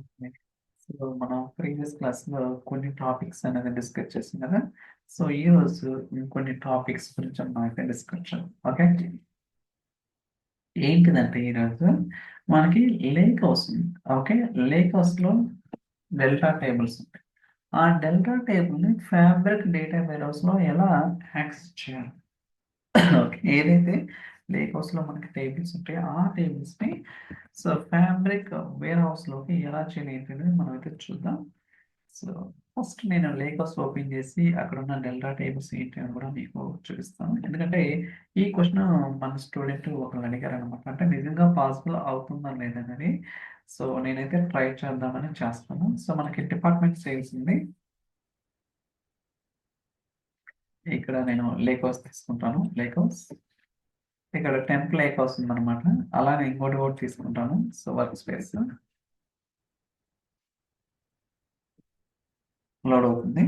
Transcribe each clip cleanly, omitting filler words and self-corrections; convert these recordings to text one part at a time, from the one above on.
Okay. So, మనం previous క్లాస్‌లో కొన్ని టాపిక్స్ అనేది డిస్కస్ చేసాం కదా! సో, ఈరోజు ఇంకొన్ని టాపిక్స్ గురించి మనమైతే డిస్కస్ చేద్దాం. ఓకే. ఏంటిదంటే ఈరోజు మనకి లేక్ హౌస్ ఉంది. ఓకే. లేక్ హౌస్‌లో డెల్టా టేబుల్స్ ఉంటాయి. ఆ డెల్టా టేబుల్‌ని ఫ్యాబ్రిక్ డేటా వేర్‌హౌస్‌లో ఎలా యాక్సెస్ చేయాలి? ఓకే. ఏదైతే లేక్ హౌస్‌లో మనకి టేబుల్స్ ఉంటాయో, ఆ టేబుల్స్‌ని సో, ఫ్యాబ్రిక్ వేర్‌హౌస్‌లోకి ఎలా చేయాలి ఏంటనేది మనమైతే చూద్దాం. సో, ఫస్ట్ నేను లేక్ హౌస్ ఓపెన్ చేసి అక్కడున్న డెల్టా టేబుల్స్ ఏంటి అని కూడా మీకు చూపిస్తాను. ఎందుకంటే ఈ క్వెషన్ మన స్టూడెంట్ ఒకళ్ళు అడిగారనమాట. అంటే నిజంగా పాసిబుల్ అవుతుందా లేదనేది. సో, నేనైతే ట్రై చేద్దామని చేస్తాను. సో, మనకి డిపార్ట్మెంట్ సేల్స్ ఉంది. ఇక్కడ నేను లేక్ హౌస్ తీసుకుంటాను. Lake house. ఇక్కడ టెంప్ లేక్ హౌస్ ఉందనమాట. అలానే ఇంకోటి కూడా తీసుకుంటాను. సో, వర్క్ స్పేస్ లోడ్ అవుతుంది.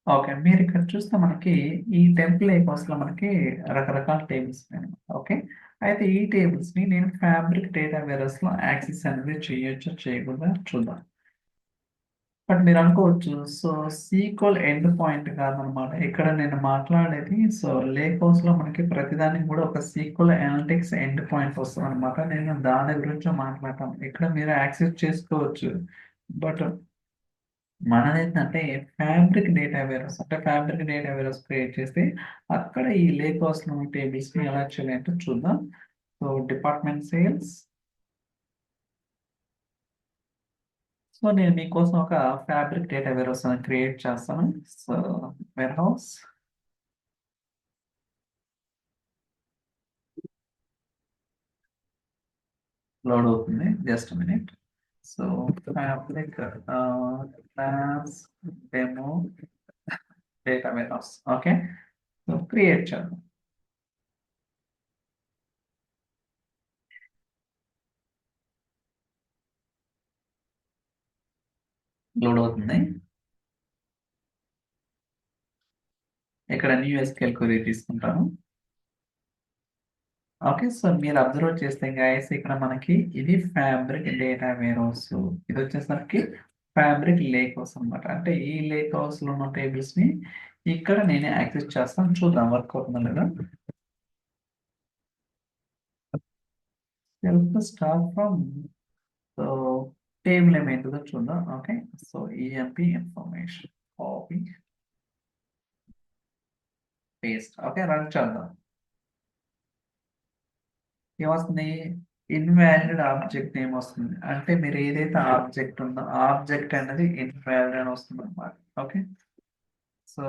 ఓకే. మీరిక్కడ చూస్తే మనకి ఈ టెంపుల్ ఐకాన్స్‌లో మనకి రకరకాల టేబుల్స్ ఉన్నాయన్నమాట. ఓకే. అయితే ఈ టేబుల్స్‌ని నేను ఫ్యాబ్రిక్ డేటా వేరస్‌లో యాక్సెస్ అనేది చేయొచ్చా? చేయకూడదా? చూద్దాం. బట్ మీరు అనుకోవచ్చు. సో, సీక్వెల్ ఎండ్ పాయింట్ కాదనమాట. ఇక్కడ నేను మాట్లాడేది సో, లేక్ హౌస్‌లో మనకి ప్రతిదానికి కూడా ఒక సీక్వెల్ అనలిటిక్స్ ఎండ్ పాయింట్ వస్తదనమాట. నేను దాని గురించే మాట్లాడతాను. ఇక్కడ మీరు యాక్సెస్ చేసుకోవచ్చు. బట్ మనదేంటంటే ఫ్యాబ్రిక్ డేటా వేరస్ అంటే ఫ్యాబ్రిక్ డేటా వేరస్ క్రియేట్ చేసి అక్కడ ఈ లేక్ హౌస్‌లో ఉన్న టేబుల్స్‌ని ఎలా చేయాలంటే చూద్దాం. So, department sales. సో, నేను మీకోసం ఒక ఫ్యాబ్రిక్ డేటా వేరస్ అనేది క్రియేట్ చేస్తాను. సో, వేర్‌హౌస్ లోడ్ అవుతుంది. Just minute. So, fabric class demo data warehouse. Okay. So, create చేద్దాం. లోడ్ అవుతుంది. ఇక్కడ న్యూ ఎస్‌క్యూఎల్ క్వెరీ తీసుకుంటాను. ఓకే. సో, మీరు అబ్జర్వ్ చేస్తే గైస్ ఇక్కడ మనకి ఇది ఫ్యాబ్రిక్ డేటా వేర్‌హౌస్. ఇదొచ్చేసరికి ఫ్యాబ్రిక్ లేక్ హౌస్ అన్నమాట. అంటే ఈ లేక్ హౌస్‌లో ఉన్న టేబుల్స్‌ని ఇక్కడ నేను యాక్సెస్ చేస్తాను. చూద్దాం వర్క్ అవుతుందా లేదా? Self start from so, table ఏమైతుందో చూద్దాం. Okay. So, EMP information copy paste. Okay. Run చేద్దాం. ఏమొస్తుంది? ఇన్వాలిడ్ ఆబ్జెక్ట్ నేమ్ వస్తుంది. అంటే మీరు ఏదైతే ఆబ్జెక్ట్ ఉందో ఆ ఆబ్జెక్ట్ అనేది ఇన్వాలిడ్ అని వస్తుందన్నమాట. ఓకే. సో,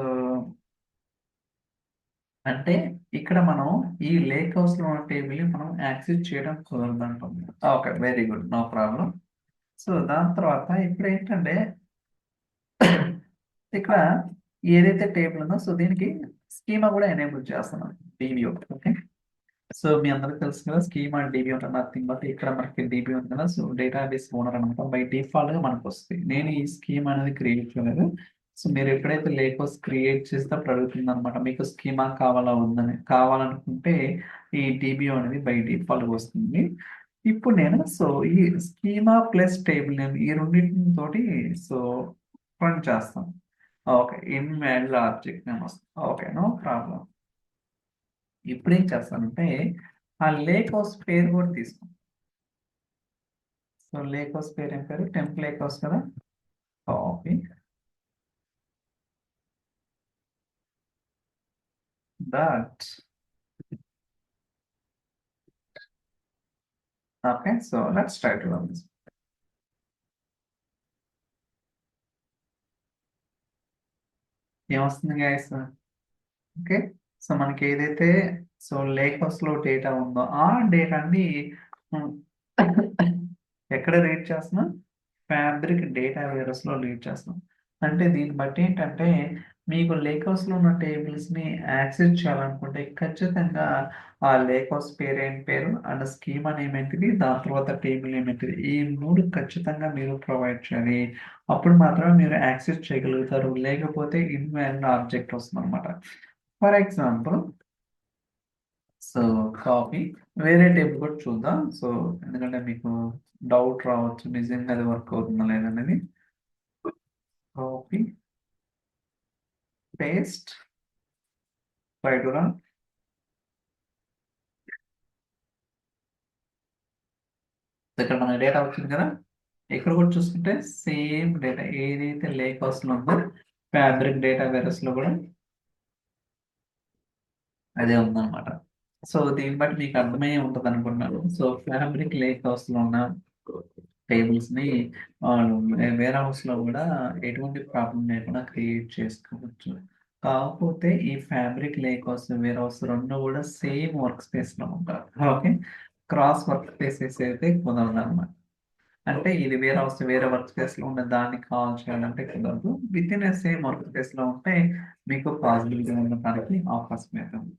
అంటే ఇక్కడ మనం ఈ లేక్ హౌస్‌లో ఉన్న టేబుల్‌ని మనం యాక్సెస్ చేయడం కుదరదంటుంది. Okay. Very good. No problem. So, దాని తర్వాత ఇప్పుడేంటంటే ఇక్కడ ఏదైతే టేబుల్ ఉందో సో, దీనికి స్కీమా కూడా ఎనేబుల్ చేస్తున్నాను. డీబీ ఒకటి. ఓకే. సో, మీ అందరికి తెలుసు కదా! స్కీమా అండ్ డీబీ అంటే నథింగ్ బట్ ఇక్కడ మనకి డీబీ ఉంది కదా! సో, డేటాబేస్ ఓనర్ అనమాట. బై డిఫాల్ట్‌గా మనకొస్తది. నేను ఈ స్కీమా అనేది క్రియేట్ చేయలేదు. సో, మీరు ఎప్పుడైతే లేకోస్ క్రియేట్ చేస్తే అప్పుడు అడుగుతుందనమాట. మీకు స్కీమా కావాలా వద్దని. కావాలనుకుంటే ఈ డీబీ అనేది బై డిఫాల్ట్‌గా వస్తుంది. ఇప్పుడు నేను సో, ఈ స్కీమా ప్లస్ టేబుల్ నేమ్ ఈ రెండిటితోటి సో, రన్ చేస్తాను. ఓకే. ఇన్‌వాలిడ్ ఆబ్జెక్ట్ నేమ్ వస్తుంది. ఓకే. No problem. ఇప్పుడేం చేస్తానంటే, ఆ లేక్ హౌస్ పేరు కూడా తీసుకుంటాను. సో, లేక్ హౌస్ పేరు ఏం పేరు? టెంప్ లేక్ హౌస్ కదా! Copy that. Okay. So, let's try to run this. ఏమొస్తుంది గైస్? ఓకే. సో, మనకి ఏదైతే సో, లేక్ హౌస్‌లో డేటా ఉందో ఆ డేటాని హ్మ్. ఎక్కడ రీడ్ చేస్తున్నాం? ఫ్యాబ్రిక్ డేటా వేరస్‌లో రీడ్ చేస్తున్నాం. అంటే దీన్ని బట్టి ఏంటంటే, మీకు లేక్ హౌస్‌లో ఉన్న టేబుల్స్‌ని యాక్సెస్ చేయాలనుకుంటే ఖచ్చితంగా ఆ లేక్ హౌస్ పేరేం పేరు అండ్ స్కీమా నేమ్ ఏంటిది, దాని తర్వాత టేబుల్ నేమ్ ఏంటిది. ఈ 3 ఖచ్చితంగా మీరు ప్రొవైడ్ చేయాలి. అప్పుడు మాత్రమే మీరు యాక్సెస్ చేయగలుగుతారు. లేకపోతే ఇన్‌వాలిడ్ ఆబ్జెక్ట్ వస్తుందన్నమాట. ఫర్ ఎగ్జాంపుల్ సో కాపీ వేరే టేబుల్ కూడా చూద్దాం. సో ఎందుకంటే మీకు డౌట్ రావచ్చు నిజంగా అది వర్క్ అవుతుందా లేదనేది. Copy paste try to run. ఇక్కడ మన డేటా వచ్చింది కదా. ఇక్కడ కూడా చూసుకుంటే సేమ్ డేటా ఏదైతే లేక్ హౌస్ లో ఉందో ఫ్యాబ్రిక్ డేటా వేరస్ లో కూడా అదే ఉందన్నమాట. సో దీన్ని బట్టి మీకు అర్థమయ్యే ఉంటుంది అనుకుంటున్నాను. సో ఫ్యాబ్రిక్ లేక్ హౌస్ లో ఉన్న టేబుల్స్ ని వాళ్ళు వేర్ హౌస్ లో కూడా ఎటువంటి ప్రాబ్లం లేకుండా క్రియేట్ చేసుకోవచ్చు. కాకపోతే ఈ fabric lake house wear house రెండు కూడా సేమ్ వర్క్ స్పేస్ లో ఉంటారు. ఓకే, క్రాస్ వర్క్ స్పేసెస్ అయితే కుదరదు అనమాట. అంటే ఇది వేరే హౌస్ వేరే వర్క్ స్పేస్ లో ఉన్న దాన్ని కాల్ చేయాలంటే కుదరదు. With in same work space లో ఉంటే మీకు పాసిబిలిటీ ఉండటానికి అవకాశం అయితే ఉంది.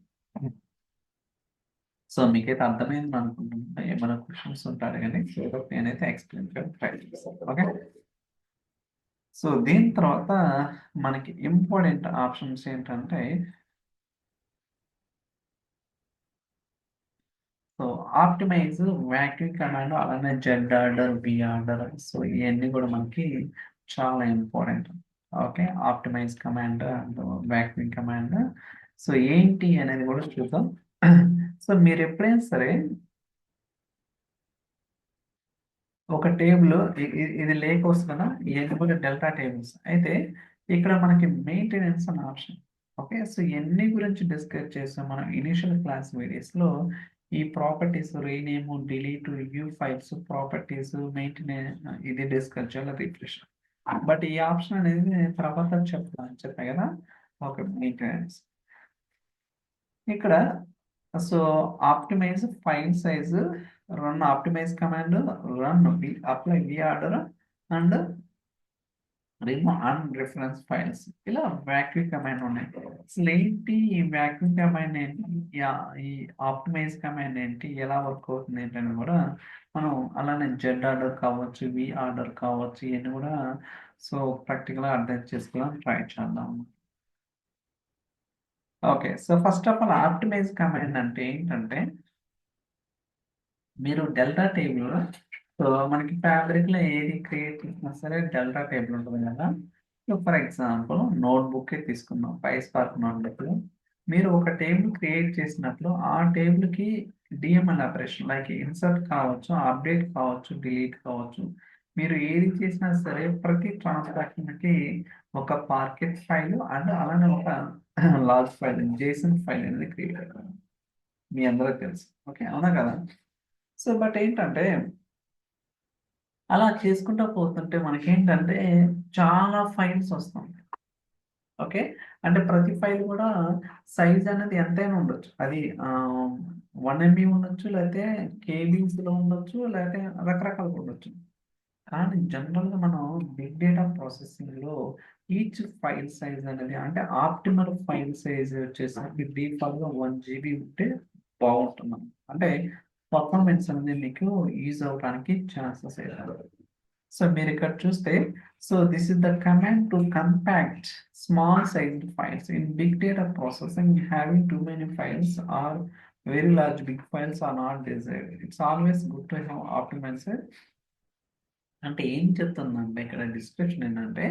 సో మీకైతే అర్థమైంది అనుకుంటున్నా. ఏమైనా క్వశ్చన్స్ ఉంటారు కానీ నేనైతే ఎక్స్ప్లెయిన్ చేయడానికి ట్రై చేస్తాను. ఓకే, సో దీని తర్వాత మనకి ఇంపార్టెంట్ ఆప్షన్స్ ఏంటంటే, సో ఆప్టిమైజ్ వాక్యూమ్ కమాండ్ అలానే Z order V order. So ఇవన్నీ కూడా మనకి చాలా important. Okay, optimize command and vacuum command. So ఏంటి అనేది కూడా చూద్దాం. సో మీరు ఎప్పుడైనా సరే ఒక టేబుల్ ఇది లేక్ వస్తుంది కదా, ఇవన్నీ కూడా డెల్టా టేబుల్స్ అయితే ఇక్కడ మనకి మెయింటెనెన్స్ అనే ఆప్షన్. ఓకే, సో ఇవన్నీ గురించి డిస్కస్ చేస్తాం మనం ఇనిషియల్ క్లాస్ వీడియోస్ లో. ఈ properties rename delete view files properties maintenance ఇది డిస్కస్ చేయాలి రిఫ్రెష్. బట్ ఈ ఆప్షన్ అనేది నేను తర్వాత చెప్తాను చెప్పా కదా. ఓకే, మెయింటెనెన్స్ ఇక్కడ. So optimize file size, run optimize command, run apply V order and remove unreferenced files. ఇలా వాక్యూమ్ కమాండ్ ఉన్నాయి. అసలు ఏంటి ఈ వాక్యూమ్ కమాండ్ ఏంటి, ఈ ఆప్టిమైజ్ కమాండ్ ఏంటి, ఎలా వర్క్ అవుతుంది ఏంటని కూడా మనం అలానే జెడ్ ఆర్డర్ కావచ్చు వి ఆర్డర్ కావచ్చు ఇవన్నీ కూడా సో ప్రాక్టికల్గా అర్థం చేసుకోవడానికి ట్రై చేద్దాం. Okay, so first of all optimise command అంటే ఏంటంటే, మీరు డెల్టా టేబుల్, సో మనకి ఫ్యాబ్రిక్ లో ఏది క్రియేట్ చేసినా సరే డెల్టా టేబుల్ ఉంటుంది కదా. సో ఫర్ ఎగ్జాంపుల్ నోట్బుక్ తీసుకున్నాం, స్పార్క్ నోట్బుక్. మీరు ఒక టేబుల్ క్రియేట్ చేసినప్పుడు ఆ టేబుల్ కి డిఎంఎల్ ఆపరేషన్ లైక్ ఇన్సర్ట్ కావచ్చు, అప్డేట్ కావచ్చు, డిలీట్ కావచ్చు. మీరు ఏది చేసినా సరే ప్రతి ట్రాన్సాక్షన్ కి ఒక పార్కెట్ ఫైల్ అండ్ అలానే ఒక లార్జ్ ఫైల్ జేసన్ ఫైల్ అనేది క్రియేట్ అవుతుంది. మీ అందరికి తెలుసు. ఓకే, అవునా కదా. సో బట్ ఏంటంటే అలా చేసుకుంటూ పోతుంటే మనకేంటంటే చాలా ఫైల్స్ వస్తాయి. ఓకే, అంటే ప్రతి ఫైల్ కూడా సైజ్ అనేది ఎంతైనా ఉండొచ్చు. అది 1 MB ఉండొచ్చు, లేకపోతే కేబీస్లో ఉండొచ్చు, లేకపోతే రకరకాలుగా ఉండొచ్చు. కానీ జనరల్గా మనం బిగ్ డేటా ప్రాసెసింగ్లో ఈచ్ ఫైల్ సైజ్ అనేది అంటే ఆప్టిమల్ ఫైల్ సైజ్ వచ్చేసరికి డిఫాల్ట్గా 1 GB ఉంటే బాగుంటుంది. అంటే పర్ఫార్మెన్స్ అనేది మీకు యూజ్ అవడానికి ఛాన్సెస్ అవుతుంది. సో మీరు ఇక్కడ చూస్తే, so this is the command to compact small sized files in big data processing. Having too many files or very large big files are not desired. It's always good to have optimize. అంటే ఏం చెప్తుందంటే ఇక్కడ description ఏంటంటే,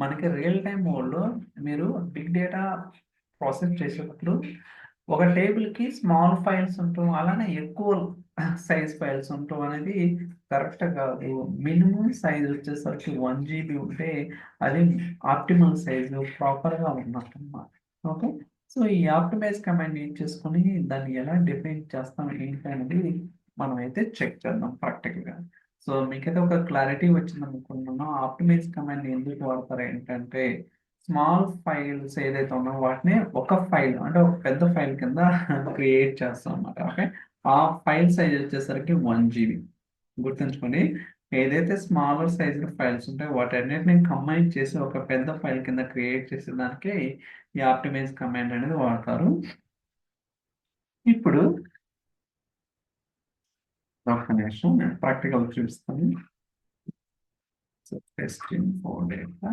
మనకి real time మోడ్లో మీరు big data process చేసేటప్పుడు ఒక టేబుల్కి స్మాల్ ఫైల్స్ ఉంటాం అలానే ఎక్కువ సైజ్ ఫైల్స్ ఉంటాం అనేది కరెక్ట్ కాదు. మినిమం సైజ్ వచ్చేసరికి 1 GB ఉంటే అది ఆప్టిమల్ సైజు ప్రాపర్గా ఉన్నట్టు అన్నమాట. ఓకే, సో ఈ ఆప్టిమైజ్ కమాండ్ యూజ్ చేసుకొని దాన్ని ఎలా డిఫైన్ చేస్తాం ఏంటి అనేది మనం అయితే చెక్ చేద్దాం ప్రాక్టికల్గా. సో మీకైతే ఒక క్లారిటీ వచ్చింది అనుకుంటున్నాను. ఆప్టిమైజ్ కమాండ్ ఎందుకు వాడతారు ఏంటంటే, స్మాల్ ఫైల్స్ ఏదైతే ఉన్నాయో వాటిని ఒక ఫైల్ అంటే ఒక పెద్ద ఫైల్ కింద క్రియేట్ చేస్తాం అన్నమాట. ఓకే, ఆ ఫైల్ సైజ్ వచ్చేసరికి 1 GB. గుర్తుంచుకొని ఏదైతే స్మాలర్ సైజ్ ఫైల్స్ ఉంటాయో వాటన్నిటిని కంబైన్ చేసి ఒక పెద్ద ఫైల్ కింద క్రియేట్ చేసే దానికి ఈ ఆప్టిమైజ్ కమాండ్ అనేది వాడతారు. ఇప్పుడు ఒక్క నిమిషం నేను ప్రాక్టికల్ చూపిస్తాను. So testing for data.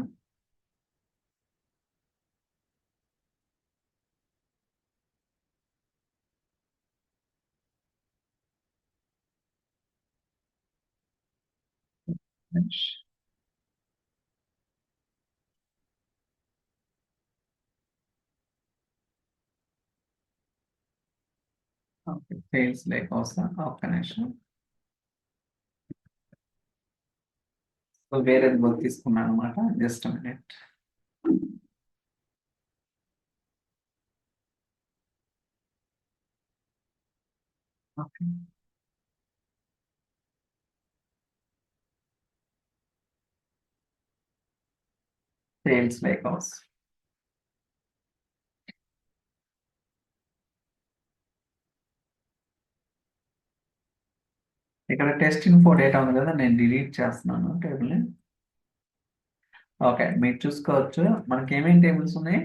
Refresh. Okay, sales లేక వస్తా ఒక్క నిమిషం. సో వేరేది బుక్ తీసుకున్నాను అనమాట, జస్ట్ మినిట్. ఓకే, సేల్స్ లేక వస్తా. ఇక్కడ టెస్ట్ ఇన్ఫో డేటా ఉంది కదా, నేను డిలీట్ చేస్తున్నాను టేబుల్. ఓకే, మీరు చూసుకోవచ్చు మనకి ఏమేమి టేబుల్స్ ఉన్నాయి.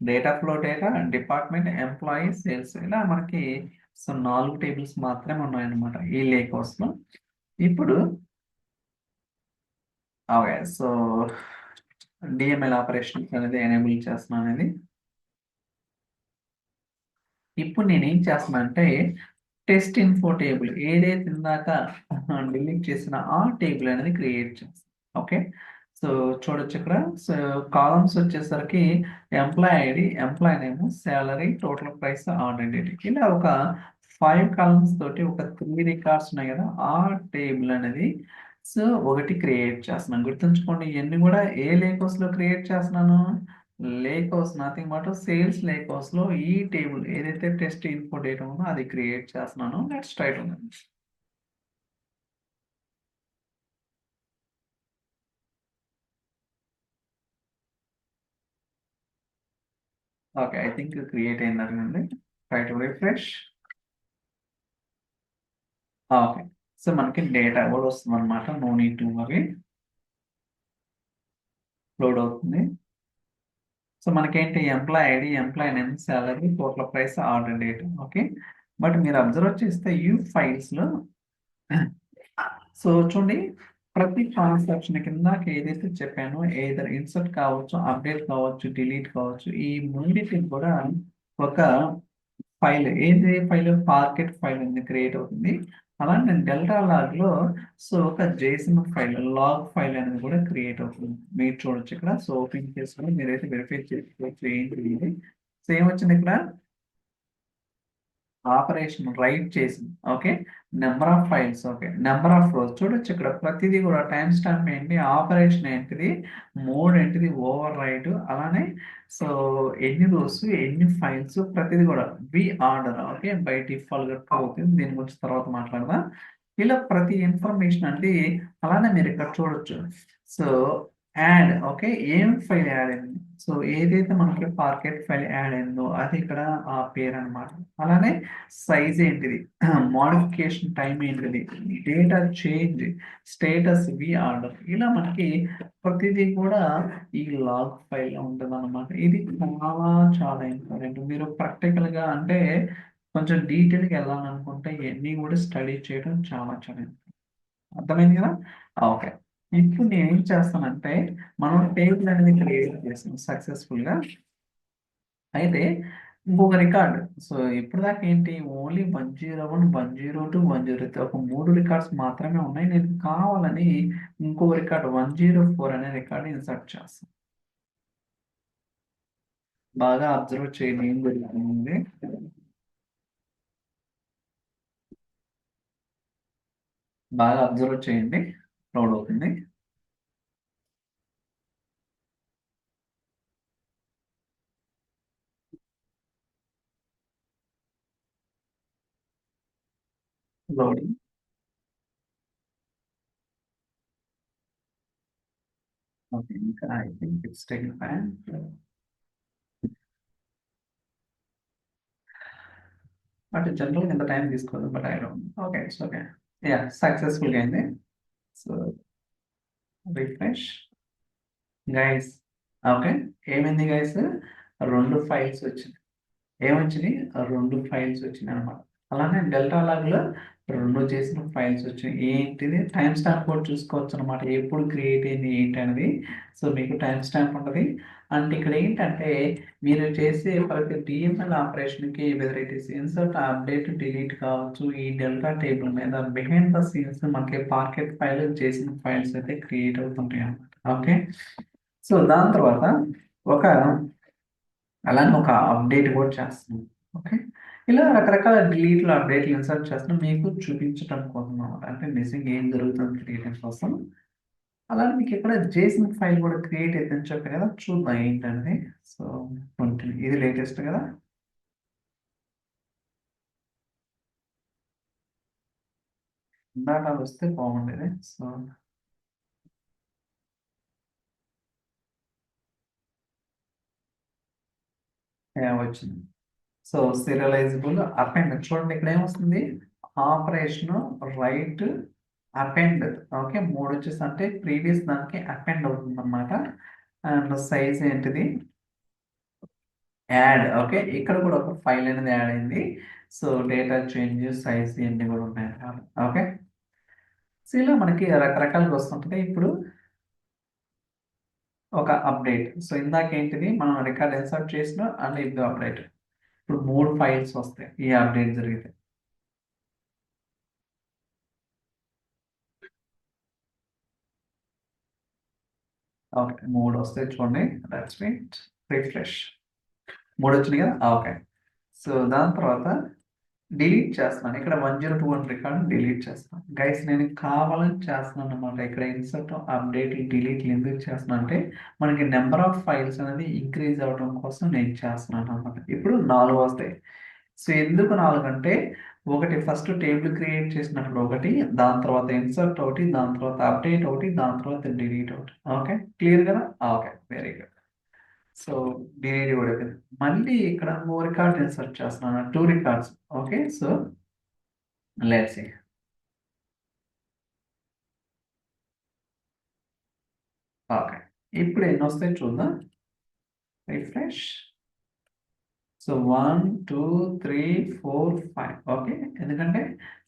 Data flow data, department, employee, sales, ఇలా మనకి సో 4 టేబుల్స్ మాత్రమే ఉన్నాయన్నమాట ఈ లేక్ హౌస్ లో. ఇప్పుడు ఓకే, సో డిఎంఎల్ ఆపరేషన్స్ అనేది ఎనేబుల్ చేస్తున్నాను అనేది. ఇప్పుడు నేను ఏం చేస్తున్నా అంటే టెస్ట్ ఇన్ఫో టేబుల్ ఏదైతే ఇందాక డిలీట్ చేసిన ఆ టేబుల్ అనేది క్రియేట్ చేస్తాను. ఓకే, సో చూడొచ్చు ఇక్కడ. సో కాలమ్స్ వచ్చేసరికి employee ID, employee name, salary, total price, order date, ఇలా ఒక 5 కాలమ్స్ తోటి ఒక 3 రికార్డ్స్ ఉన్నాయి కదా, ఆ టేబుల్ అనేది సో ఒకటి క్రియేట్ చేస్తున్నాను. గుర్తుంచుకోండి, ఇవన్నీ కూడా ఏ లేకోస్ లో క్రియేట్ చేస్తున్నాను. Lake house nothing but sales lake house లో ఈ టేబుల్ ఏదైతే టెస్ట్ ఇన్ఫో డేటా ఉందో అది క్రియేట్ చేస్తున్నాను. నెక్స్ట్ రైట్ ఉంది. ఓకే, ఐ థింక్ క్రియేట్ అయిందండి. Try to refresh. Okay, so మనకి డేటా కూడా వస్తుంది అనమాట. నో నీడ్ టు అవి లోడ్ అవుతుంది. సో మనకేంటి employee ID, employee name, salary, total price, order date. Okay, but మీరు అబ్జర్వ్ చేస్తే ఈ ఫైల్స్ లో సో చూడండి, ప్రతి ట్రాన్సాక్షన్ కిందకి ఏదైతే చెప్పానో ఏదర్ ఇన్సర్ట్ కావచ్చు, అప్డేట్ కావచ్చు, డిలీట్ కావచ్చు, ఈ మూడింటికి కూడా ఒక ఫైల్, ఏది ఫైల్, పార్కెట్ ఫైల్ అనేది క్రియేట్ అవుతుంది. అలానే నేను డెల్టా లాగ్ లో సో ఒక జేసన్ ఫైల్, లాగ్ ఫైల్ అనేది కూడా క్రియేట్ అవుతుంది. మీరు చూడొచ్చు ఇక్కడ. సో ఓపెన్ చేసుకొని మీరైతే వెరిఫై చేసుకోవచ్చు ఏంటి. సో ఏమొచ్చింది ఇక్కడ, ఆపరేషన్ రైట్ చేసింది. Okay, number of files, okay, number of rows చూడొచ్చు ఇక్కడ. ప్రతిదీ కూడా టైం స్టాంప్ ఏంటి, ఆపరేషన్ ఏంటిది, మోడ్ ఏంటిది, ఓవర్ రైట్, అలానే సో ఎన్ని రోస్, ఎన్ని ఫైల్స్, ప్రతిదీ కూడా B order. Okay, by default అవుతుంది, దీని గురించి తర్వాత మాట్లాడదాం. ఇలా ప్రతి ఇన్ఫర్మేషన్ అంటే అలానే మీరు ఇక్కడ చూడొచ్చు. సో యాడ్, ఓకే, ఏం ఫైల్ యాడ్ అయింది, సో ఏదైతే మనకి పార్కెట్ ఫైల్ యాడ్ అయిందో అది ఇక్కడ ఆ పేరు అన్నమాట. అలానే సైజ్ ఏంటిది, మోడిఫికేషన్ టైం ఏంటిది, data change, status, V order, ఇలా మనకి ప్రతిదీ కూడా ఈ లాగ్ ఫైల్ లో ఉంటుంది అనమాట. ఇది చాలా చాలా ఇంపార్టెంట్. మీరు ప్రాక్టికల్ గా అంటే కొంచెం డీటెయిల్ గా వెళ్ళాలనుకుంటే ఇవన్నీ కూడా స్టడీ చేయడం చాలా చాలా important. అర్థమైంది కదా. ఓకే, ఇప్పుడు నేను ఏం చేస్తానంటే మనం టేబుల్ అనేది క్రియేట్ చేసాం సక్సెస్ఫుల్ గా. అయితే ఇంకొక రికార్డ్, సో ఇప్పుడు దాకా ఏంటి, ఓన్లీ 101, 102, 103 ఒక 3 రికార్డ్స్ మాత్రమే ఉన్నాయి. నేను కావాలని ఇంకొక రికార్డ్ 104 అనే రికార్డ్ ఇన్సర్ట్ చేస్తాను. బాగా అబ్జర్వ్ చేయండి ఏం జరుగుతుంది. బాగా అబ్జర్వ్ చేయండి, లోడ్ అవుతుంది. లోడింగ్. ఓకే, ఇంకా I think it's taking time. But general ఎంత టైం తీసుకోదు, but I don't. Okay, it's okay. Yeah, successful గా అయింది. So refresh guys. ఓకే, ఏమైంది గైస్, 2 ఫైల్స్ వచ్చినాయి. ఏమొచ్చినాయి, 2 ఫైల్స్ వచ్చినాయి అనమాట. అలానే డెల్టా లాగ్ లో రెండు చేసిన ఫైల్స్ వచ్చాయి. ఏంటిది టైం స్టాంప్ కూడా చూసుకోవచ్చు అనమాట, ఎప్పుడు క్రియేట్ అయింది ఏంటి అనేది. సో మీకు టైం స్టాంప్ ఉంటుంది. అంటే ఇక్కడ ఏంటంటే మీరు చేసే ప్రతి డిఎంఎల్ ఆపరేషన్కి whether it is insert, update, delete కావచ్చు, ఈ డెల్టా టేబుల్ మీద బిహైండ్ ద సీన్స్ మనకి పాకెట్ ఫైల్ చేసిన ఫైల్స్ అయితే క్రియేట్ అవుతుంటాయి అన్నమాట. ఓకే, సో దాని తర్వాత ఒక అలానే ఒక అప్డేట్ కూడా చేస్తున్నాం. ఓకే, ఇలా రకరకాల డిలీట్లు, అప్డేట్లు ఇన్సర్ట్ చేస్తున్నాం మీకు చూపించడం కోసం అన్నమాట. అంటే నిజంగా ఏం జరుగుతుంది తెలియడం కోసం. అలానే మీకు ఇక్కడ జేసన్ ఫైల్ కూడా క్రియేట్ అయిద్దని చెప్పాను కదా, చూద్దాం ఏంటనేది. సో ఇది లేటెస్ట్ కదా. డేటా వస్తే బాగుండేది. సో వచ్చింది. సో సీరియలైజబుల్ అపెండ్ చూడండి, ఇక్కడ ఏమొస్తుంది, ఆపరేషన్ రైట్ అపెండ్. ఓకే, మూడు వచ్చేసి అంటే ప్రీవియస్ దానికి అపెండ్ అవుతుంది అనమాట. అండ్ సైజ్ ఏంటిది, యాడ్. ఓకే, ఇక్కడ కూడా ఒక ఫైల్ అనేది యాడ్ అయింది. సో డేటా చేంజ్, సైజ్ ఇవన్నీ కూడా ఉన్నాయి. ఓకే, సో ఇలా మనకి రకరకాలుగా వస్తుంటుంది. ఇప్పుడు ఒక అప్డేట్. సో ఇందాక ఏంటిది మనం రికార్డ్ ఇన్సర్ట్ చేసిన అండ్ ఇది అప్డేట్. ఇప్పుడు మూడు ఫైల్స్ వస్తాయి ఈ అప్డేట్ జరిగితే. ఓకే, మూడు వస్తాయి చూడండి. That's meet refresh. మూడు వచ్చినాయి కదా. ఓకే, సో దాని తర్వాత డిలీట్ చేస్తున్నాను. ఇక్కడ 102 అని రికార్డ్ డిలీట్ చేస్తున్నాను. గైస్ నేను కావాలని చేస్తున్నాను అనమాట. ఇక్కడ ఇన్సర్ట్, అప్డేట్, డిలీట్ ఎందుకు చేస్తున్నాను అంటే మనకి నెంబర్ ఆఫ్ ఫైల్స్ అనేది ఇంక్రీజ్ అవ్వడం కోసం నేను చేస్తున్నాను అనమాట. ఇప్పుడు 4 వస్తాయి. సో ఎందుకు 4 అంటే ఒకటి ఫస్ట్ టేబుల్ క్రియేట్ చేసినప్పుడు ఒకటి, దాని తర్వాత ఇన్సర్ట్ ఒకటి, దాని తర్వాత అప్డేట్ ఒకటి, దాని తర్వాత డిలీట్ ఒకటి. ఓకే, క్లియర్ కదా. Okay, very good. So delete కూడా అయిపోయింది. మళ్ళీ ఇక్కడ ఓ రికార్డ్ ఇన్సర్ట్ చేస్తున్నాను, 2 records. Okay, so let's see. Okay, ఇప్పుడు ఎన్ని వస్తాయి చూద్దాం. రిఫ్రెష్. సో 1 2 3 4 5. ఓకే, ఎందుకంటే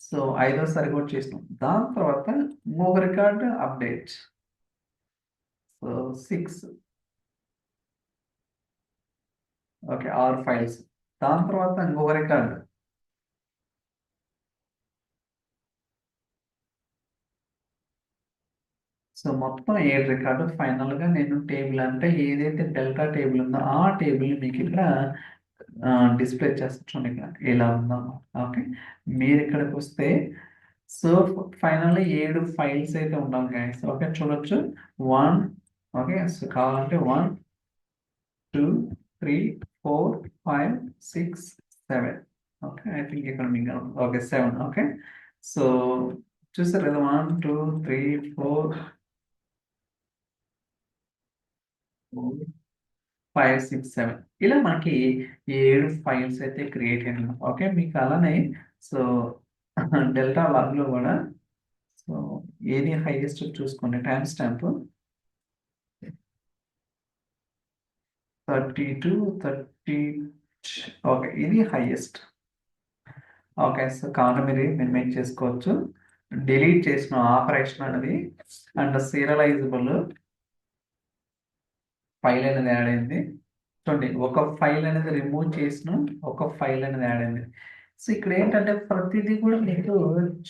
సో ఐదోసారి కూడా చేసినాం. దాని తర్వాత ఇంకొక record update. So 6. Okay, 6 files. దాని తర్వాత ఇంకొక రికార్డ్. సో మొత్తం 7 రికార్డు. ఫైనల్గా నేను టేబుల్ అంటే ఏదైతే డెల్టా టేబుల్ ఉందో ఆ టేబుల్ మీకు ఇక్కడ డిస్ప్లే చేస్తాను చూడండి, ఇక్కడ ఇలా ఉందన్నమాట. ఓకే, మీరు ఇక్కడికి వస్తే సో ఫైనల్లీ 7 ఫైల్స్ అయితే ఉండాలి గైస్. ఓకే, చూడొచ్చు. 1. ఓకే, సో కావాలంటే 1 2 3 4 5 6 7. ఓకే, ఐ థింక్ ఇక్కడ మీకు ఓకే 7. ఓకే, సో చూసారు కదా, 1 2 3 4 5 6 7 ఇలా మనకి 7 ఫైల్స్ అయితే క్రియేట్ అయినాయి. ఓకే, మీకు అలానే సో డెల్టా లాగ్లో కూడా సో ఏది హైయెస్ట్ చూసుకోండి. Time stamp 32 30. ఓకే, ఇది హైయెస్ట్. ఓకే, సో కావున మీరు మెన్షన్ చేసుకోవచ్చు. డిలీట్ చేసిన ఆపరేషన్ అనేది అండ్ సీరియలైజబుల్ ఫైల్ అనేది యాడ్ అయింది. చూడండి, ఒక ఫైల్ అనేది రిమూవ్ చేసిన, ఒక ఫైల్ అనేది యాడ్ అయింది. సో ఇక్కడ ఏంటంటే ప్రతిదీ కూడా మీకు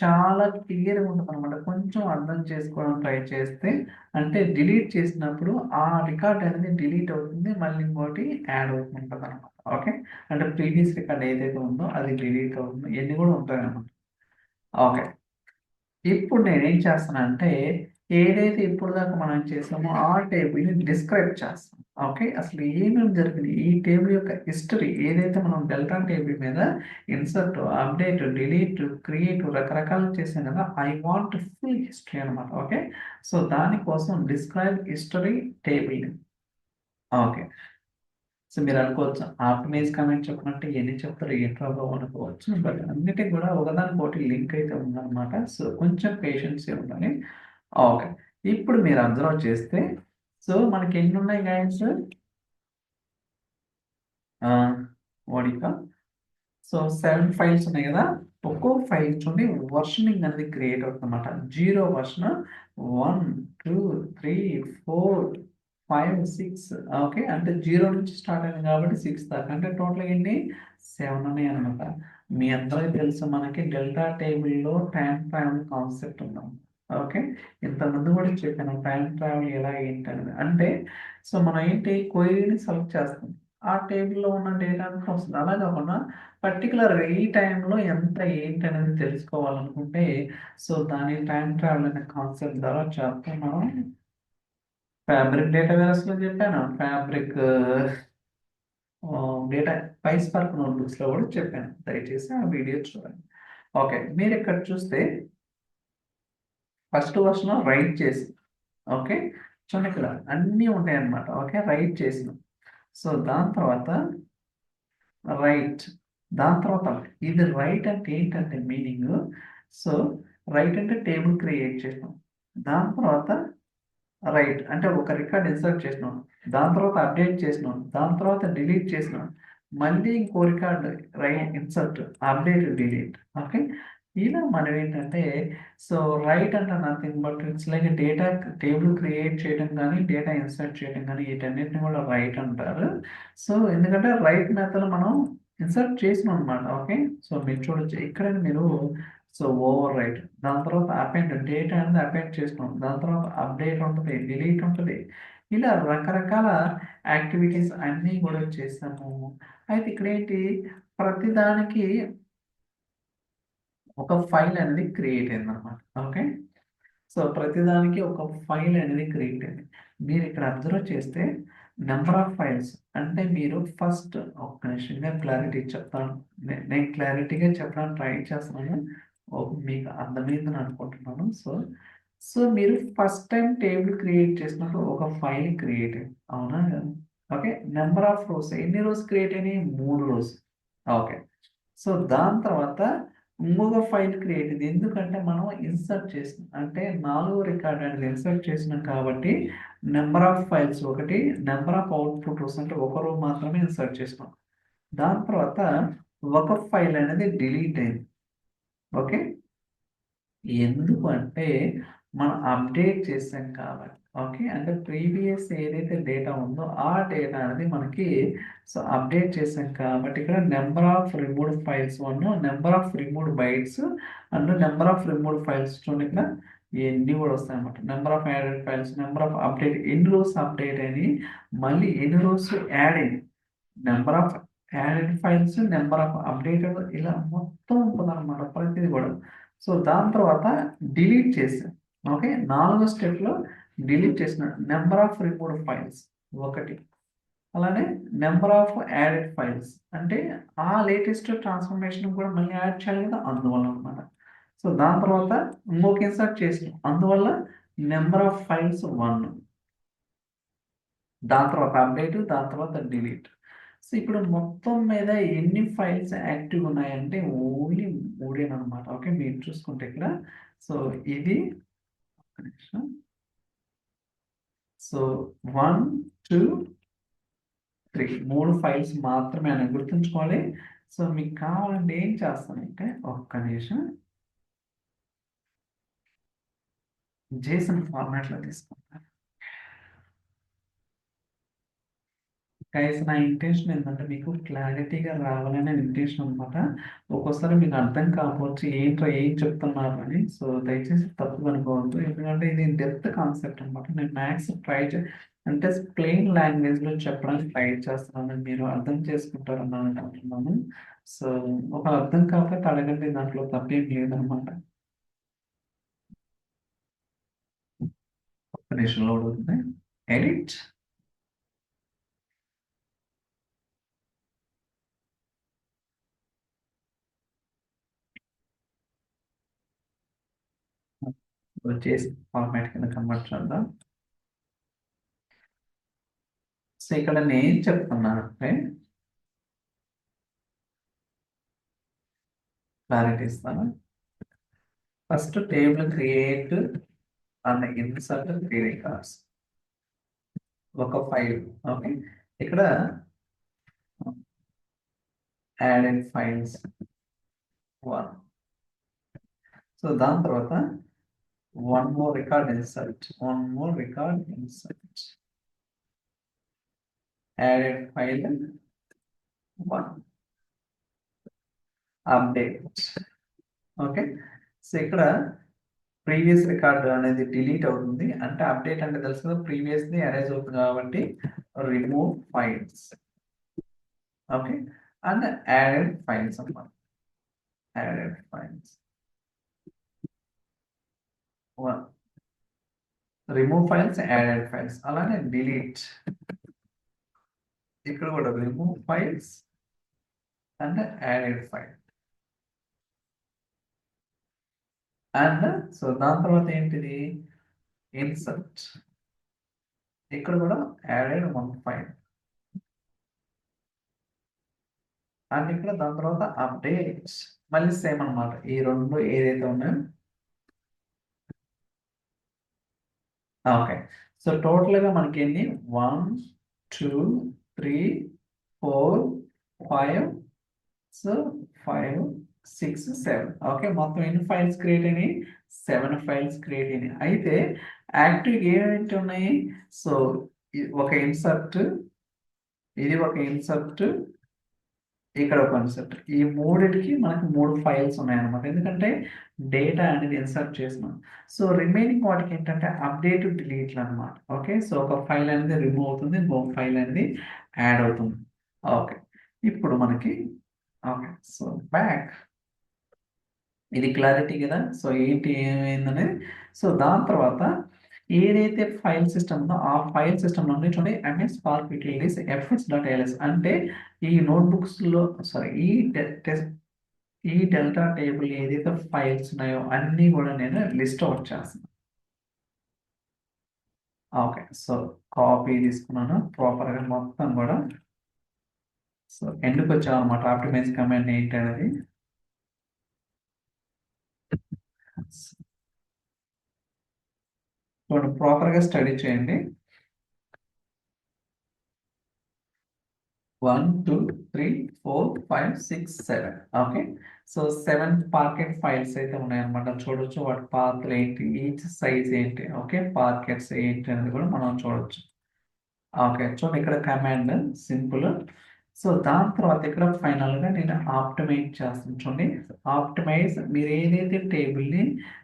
చాలా క్లియర్గా ఉంటుంది అనమాట. కొంచెం అర్థం చేసుకోవడం ట్రై చేస్తే అంటే డిలీట్ చేసినప్పుడు ఆ రికార్డ్ అనేది డిలీట్ అవుతుంది, మళ్ళీ ఇంకోటి యాడ్ అవుతుంటుంది అనమాట. ఓకే, అంటే ప్రీవియస్ రికార్డ్ ఏదైతే ఉందో అది డిలీట్ అవుతుంది, ఇవన్నీ కూడా ఉంటాయి అనమాట. ఓకే, ఇప్పుడు నేనేం చేస్తానంటే ఏదైతే ఇప్పుడు దాకా మనం చేసామో ఆ టేబుల్ని డిస్క్రైబ్ చేస్తాం. ఓకే, అసలు ఏమేమి జరిగింది ఈ టేబుల్ యొక్క హిస్టరీ ఏదైతే మనం డెల్టా టేబుల్ మీద ఇన్సర్ట్, అప్డేట్, డిలీట్, క్రియేట్ రకరకాలు చేసాం కదా, ఐ వాంట్ ఫుల్ హిస్టరీ అనమాట. ఓకే, సో దానికోసం describe history table. Okay, so మీరు అనుకోవచ్చు ఆప్టిమైజ్ కమెంట్ చెప్పినట్టు ఎన్ని చెప్తారు ఏంట్రా బాబు అనుకోవచ్చు, బట్ అన్నిటికి కూడా ఒకదానికొకటి లింక్ అయితే ఉందన్నమాట. సో కొంచెం పేషెన్స్ ఉండాలి. ఓకే, ఇప్పుడు మీరు అబ్జర్వ్ చేస్తే సో మనకి ఎన్ని ఉన్నాయి గైడ్స్, వడిక. సో 7 ఫైల్స్ ఉన్నాయి కదా. ఒక్కో ఫైల్ చూడండి వర్షనింగ్ అనేది క్రియేట్ అవుతుంది అనమాట. 0 వర్షన్ 1 2 3 4 5 6 ఓకే, అంటే 0 నుంచి స్టార్ట్ అయింది కాబట్టి 6 దాకా, అంటే టోటల్ ఎన్ని 7 ఉన్నాయి అనమాట. మీ అందరికీ తెలుసు మనకి డెల్టా టేబుల్లో టైం ట్రావెల్ కాన్సెప్ట్ ఉందాం. ఓకే, ఇంతకుముందు కూడా చెప్పాను టైం ట్రావెల్ ఎలా ఏంటి అనేది. అంటే సో మనం ఏంటి క్వైరీని సెలెక్ట్ చేస్తాం, ఆ టేబుల్లో ఉన్న డేటా అంతా వస్తుంది. అలా కాకుండా పర్టికులర్ ఈ టైంలో ఎంత ఏంటి అనేది తెలుసుకోవాలనుకుంటే సో దాని టైం ట్రావెల్ అనే కాన్సెప్ట్ ద్వారా చేస్తాం మనం. ఫ్యాబ్రిక్ డేటాబేస్ లో చెప్పాను, ఫ్యాబ్రిక్ డేటా పైస్పార్క్ నోట్బుక్స్ లో కూడా చెప్పాను, దయచేసి ఆ వీడియో చూడండి. ఓకే, మీరు ఇక్కడ చూస్తే ఫస్ట్ వర్షన్ రైట్ చేసి, ఓకే చూడండి ఇక్కడ అన్నీ ఉంటాయి అన్నమాట. ఓకే, రైట్ చేసిన, సో దాని తర్వాత రైట్, దాని తర్వాత ఇది రైట్ అంటే ఏంటంటే మీనింగ్, సో రైట్ అంటే టేబుల్ క్రియేట్ చేసినాం, దాని తర్వాత రైట్ అంటే ఒక రికార్డ్ ఇన్సర్ట్ చేసినాం, దాని తర్వాత అప్డేట్ చేసినాం, దాని తర్వాత డిలీట్ చేసినాం, మళ్ళీ ఇంకో record right insert update delete. Okay, ఇలా మనం ఏంటంటే సో రైట్ అంటే nothing but it's like data table create చేయడం కానీ డేటా ఇన్సర్ట్ చేయడం కానీ వీటన్నిటిని కూడా రైట్ అంటారు. సో ఎందుకంటే రైట్ మెథడ్ మనం ఇన్సర్ట్ చేసినాం అనమాట. ఓకే, సో మీరు చూడొచ్చు ఇక్కడ మీరు సో ఓవర్ రైట్, దాని తర్వాత అపెండ్ డేటా అనేది అపెండ్ చేసినాం, దాని తర్వాత అప్డేట్ ఉంటుంది, డిలీట్ ఉంటుంది, ఇలా రకరకాల యాక్టివిటీస్ అన్నీ కూడా చేస్తాము. అయితే ఇక్కడ ఏంటి ప్రతిదానికి ఒక ఫైల్ అనేది క్రియేట్ అయింది అనమాట. ఓకే, సో ప్రతిదానికి ఒక ఫైల్ అనేది క్రియేట్ అయింది. మీరు ఇక్కడ అబ్జర్వ్ చేస్తే నెంబర్ ఆఫ్ ఫైల్స్ అంటే మీరు ఫస్ట్ ఒక్క నిమిషంగా క్లారిటీ చెప్తాను, నేను క్లారిటీగా చెప్పడానికి ట్రై చేస్తున్నాను, మీకు అర్థమైందని అనుకుంటున్నాను. సో సో మీరు ఫస్ట్ టైం టేబుల్ క్రియేట్ చేసినప్పుడు ఒక ఫైల్ క్రియేట్ అయింది, అవునా? ఓకే, నెంబర్ ఆఫ్ రోస్ ఎన్ని రోస్ క్రియేట్ అయినాయి? 3 రోస్. ఓకే, సో దాని తర్వాత ఇంకొక ఫైల్ క్రియేట్ అయింది, ఎందుకంటే మనం ఇన్సర్ట్ చేసినాం అంటే 4 రికార్డ్ అనేది ఇన్సర్ట్ చేసినాం కాబట్టి నెంబర్ ఆఫ్ ఫైల్స్ ఒకటి, నెంబర్ ఆఫ్ అవుట్పుట్ రోస్ అంటే ఒక రో మాత్రమే ఇన్సర్ట్ చేసినాం. దాని తర్వాత ఒక ఫైల్ అనేది డిలీట్ అయింది. ఓకే, ఎందుకు అంటే మనం అప్డేట్ చేసాం కాబట్టి. ఓకే, అంటే ప్రీవియస్ ఏదైతే డేటా ఉందో ఆ డేటా అనేది మనకి సో అప్డేట్ చేసాం కాబట్టి ఇక్కడ number of removed files 1, number of removed bytes and number of removed files చూడండి ఇక్కడ ఎన్ని కూడా వస్తాయి అన్నమాట. Number of added files, number of update, ఎన్ని రోజు అప్డేట్ అయినాయి, మళ్ళీ ఎన్ని రోజు యాడ్ అయింది, number of added files, number of updated, ఇలా మొత్తం ఉంటుంది అనమాట ప్రతిది కూడా. సో దాని తర్వాత డిలీట్ చేసాం. ఓకే, 4వ స్టెప్లో డిలీట్ చేసిన నెంబర్ ఆఫ్ రిమూవ్డ్ ఫైల్స్ ఒకటి, అలానే నెంబర్ ఆఫ్ యాడెడ్ ఫైల్స్ అంటే ఆ లేటెస్ట్ ట్రాన్స్ఫర్మేషన్ కూడా మళ్ళీ యాడ్ చేయాలి కదా, అందువల్ల అనమాట. సో దాని తర్వాత ఇంకొక ఇన్సర్ట్ చేసినాం, అందువల్ల నెంబర్ ఆఫ్ ఫైల్స్ 1, దాని తర్వాత అప్డేట్, దాని తర్వాత డిలీట్. సో ఇప్పుడు మొత్తం మీద ఎన్ని ఫైల్స్ యాక్టివ్ ఉన్నాయంటే ఓన్లీ 3 అనమాట. ఓకే, మీరు చూసుకుంటే ఇక్కడ సో ఇది ఒక్క నిమిషం. సో 1 2 3 3 ఫైల్స్ మాత్రమే అని గుర్తుంచుకోవాలి. సో మీకు కావాలంటే ఏం చేస్తానంటే ఒక్క నిమిషం జేసన్ ఫార్మాట్లో తీసుకుంటాను. గైస్ నా ఇంటెన్షన్ ఏంటంటే మీకు క్లారిటీగా రావాలనే ఇంటెన్షన్ అనమాట. ఒక్కోసారి మీకు అర్థం కాకపోవచ్చు ఏంట్రా ఏం చెప్తున్నారు అని, సో దయచేసి తప్పుగా అనుకోవద్దు, ఎందుకంటే ఇది డెప్త్ కాన్సెప్ట్ అనమాట. నేను మ్యాథ్స్ అంటే ప్లెయిన్ లాంగ్వేజ్లో చెప్పడానికి ట్రై చేస్తున్నాను, మీరు అర్థం చేసుకుంటారని అనుకుంటున్నాను. సో ఒక అర్థం కాకపోతే అడగండి, దాంట్లో తప్పేం లేదనమాట. ఒక్క నిమిషంలో ఉంది ఎడిట్. వచ్చేసి ఫార్మాట్ కింద కన్వర్ట్ చేద్దాం. సో ఇక్కడ నేను చెప్తున్నానంటే క్లారిటీ ఇస్తాను. First table create and insert 3 records, ఒక ఫైల్. ఓకే, ఇక్కడ యాడెడ్ ఫైల్స్ 1, సో దాని తర్వాత one more record insert, added file one, update. Okay, so ఇక్కడ ప్రీవియస్ రికార్డ్ అనేది డిలీట్ అవుతుంది, అంటే అప్డేట్ అంటే తెలుసు కదా, ప్రీవియస్ ది అరేంజ్ అవుతుంది కాబట్టి remove files. Okay, and added files అన్నమాట, added files remove files, added files, అలానే డిలీట్. ఇక్కడ కూడా remove files and added file. And so దాని తర్వాత ఏంటిది, ఇన్సర్ట్. ఇక్కడ కూడా యాడెడ్ వన్ ఫైల్. అండ్ ఇక్కడ దాని తర్వాత అప్డేట్స్, మళ్ళీ సేమ్ అన్నమాట. ఈ రెండు ఏదైతే ఉన్నాయో, ఓకే. సో టోటల్గా మనకి ఎన్ని, 1 2 3 4 5, సో 5 6 7. ఓకే, మొత్తం ఎన్ని ఫైల్స్ క్రియేట్ అయినాయి, 7 ఫైల్స్ క్రియేట్ అయినాయి. అయితే యాక్టివ్ ఏమేంటి ఉన్నాయి, సో ఒక ఇన్సర్ట్, ఇది ఒక ఇన్సర్ట్, ఇక్కడ ఒక ఇన్సర్ట్. ఈ మూడిటికి మనకు 3 ఫైల్స్ ఉన్నాయన్నమాట, ఎందుకంటే డేటా అనేది ఇన్సర్ట్ చేసినాం. సో రిమైనింగ్ వాటికి ఏంటంటే అప్డేట్, డిలీట్లు అనమాట. ఓకే, సో ఒక ఫైల్ అనేది రిమూవ్ అవుతుంది, ఇంకొక ఫైల్ అనేది యాడ్ అవుతుంది. ఓకే, ఇప్పుడు మనకి, ఓకే, సో బ్యాక్, ఇది క్లారిటీ కదా. సో ఏంటి ఏమైందనేది, సో దాని తర్వాత ఏదైతే ఫైల్ సిస్టమ్ ఉందో ఆ ఫైల్ సిస్టమ్ నుండి చూడండి, ఎంఎస్ స్పార్క్ యూటిలిటీస్ fs.ls అంటే ఈ నోట్బుక్స్ లో, సారీ, ఈ డెల్టా టేబుల్ ఏదైతే ఫైల్స్ ఉన్నాయో అన్నీ కూడా నేను లిస్ట్ అవుట్ చేస్తాను. ఓకే, సో కాపీ తీసుకున్నాను ప్రాపర్గా మొత్తం కూడా. సో ఎందుకు వచ్చాం అనమాట, ఆప్టిమైజ్ కమాండ్ ఏంటి అనేది. చూడండి, ప్రాపర్గా స్టడీ చేయండి. 1 2 3 4 5 6 7. ఓకే, సో 7 పాకెట్ ఫైల్స్ అయితే ఉన్నాయన్నమాట. చూడొచ్చు వాటి పాత్రలు ఏంటి, ఈచ్ సైజ్ ఏంటి, ఓకే, పాకెట్స్ ఏంటి అనేది కూడా మనం చూడొచ్చు. ఓకే, చూడండి ఇక్కడ కమాండ్ సింపుల్. సో దాని తర్వాత ఇక్కడ ఫైనల్ గా నేను ఆప్టిమైజ్ చేస్తాను. చూడండి, ఆప్టిమైజ్, మీరు ఏదైతే టేబుల్ ని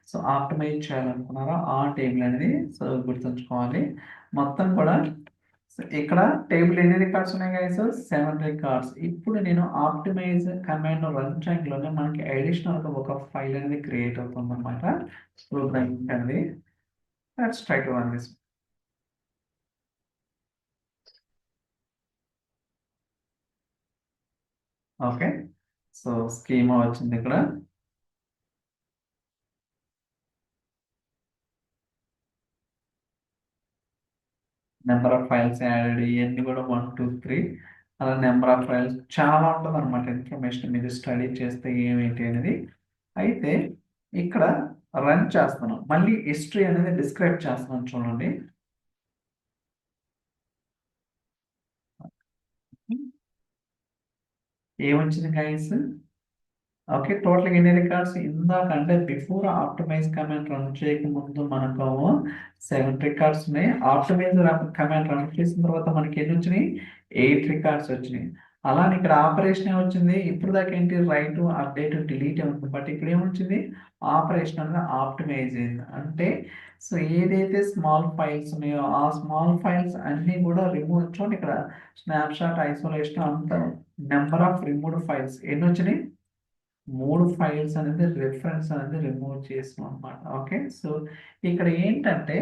సో ఆప్టిమైజ్ చేయాలనుకున్నారో ఆ టేబుల్ అనేది సో గుర్తుంచుకోవాలి. మొత్తం కూడా ఇక్కడ టేబుల్ ఎన్ని రికార్డ్స్ ఉన్నాయి గైస్, 7 రికార్డ్స్. ఇప్పుడు నేను ఆప్టిమైజ్ కమాండ్ రన్ చేయడంలోనే మనకి అడిషనల్ గా ఒక ఫైల్ అనేది క్రియేట్ అవుతుంది అనమాట. ప్రోగ్రామ్ అనేది, let's try to run this. Okay, so schema వచ్చింది ఇక్కడ. నెంబర్ ఆఫ్ ఫైల్స్ యాడెడ్, ఇవన్నీ కూడా 1 2 3, అలా నెంబర్ ఆఫ్ ఫైల్స్ చాలా ఉంటుంది అనమాట. ఇన్ఫర్మేషన్ మీరు స్టడీ చేస్తే ఏమేంటి అనేది. అయితే ఇక్కడ రన్ చేస్తున్నాం, మళ్ళీ హిస్టరీ అనేది డిస్క్రైబ్ చేస్తున్నాం. చూడండి, ఏమొచ్చింది గైస్, ఓకే, టోటల్ ఎన్ని రికార్డ్స్, ఇందాక అంటే బిఫోర్ ఆప్టిమైజ్ కమాండ్ రన్ చేయక ముందు మనకు 7 రికార్డ్స్ ఉన్నాయి. ఆప్టిమైజ్ కమాండ్ రన్ చేసిన తర్వాత మనకి ఎన్ని వచ్చినాయి, 8 రికార్డ్స్ వచ్చినాయి. అలానే ఇక్కడ ఆపరేషన్ ఏమొచ్చింది, ఇప్పుడు దాకా ఏంటి, రైట్, అప్డేట్, డిలీట్ ఉంది. బట్ ఇక్కడ ఏమొచ్చింది, ఆపరేషన్ అనేది ఆప్టిమైజ్ అయింది. అంటే సో ఏదైతే స్మాల్ ఫైల్స్ ఉన్నాయో ఆ స్మాల్ ఫైల్స్ అన్ని కూడా రిమూవ్. చూడండి ఇక్కడ స్నాప్షాట్, ఐసోలేషన్ అంతా, నెంబర్ ఆఫ్ రిమూవ్డ్ ఫైల్స్ ఎన్ని వచ్చినాయి, 3 ఫైల్స్ అనేది రిఫరెన్స్ అనేది రిమూవ్ చేసాం అనమాట. ఓకే, సో ఇక్కడ ఏంటంటే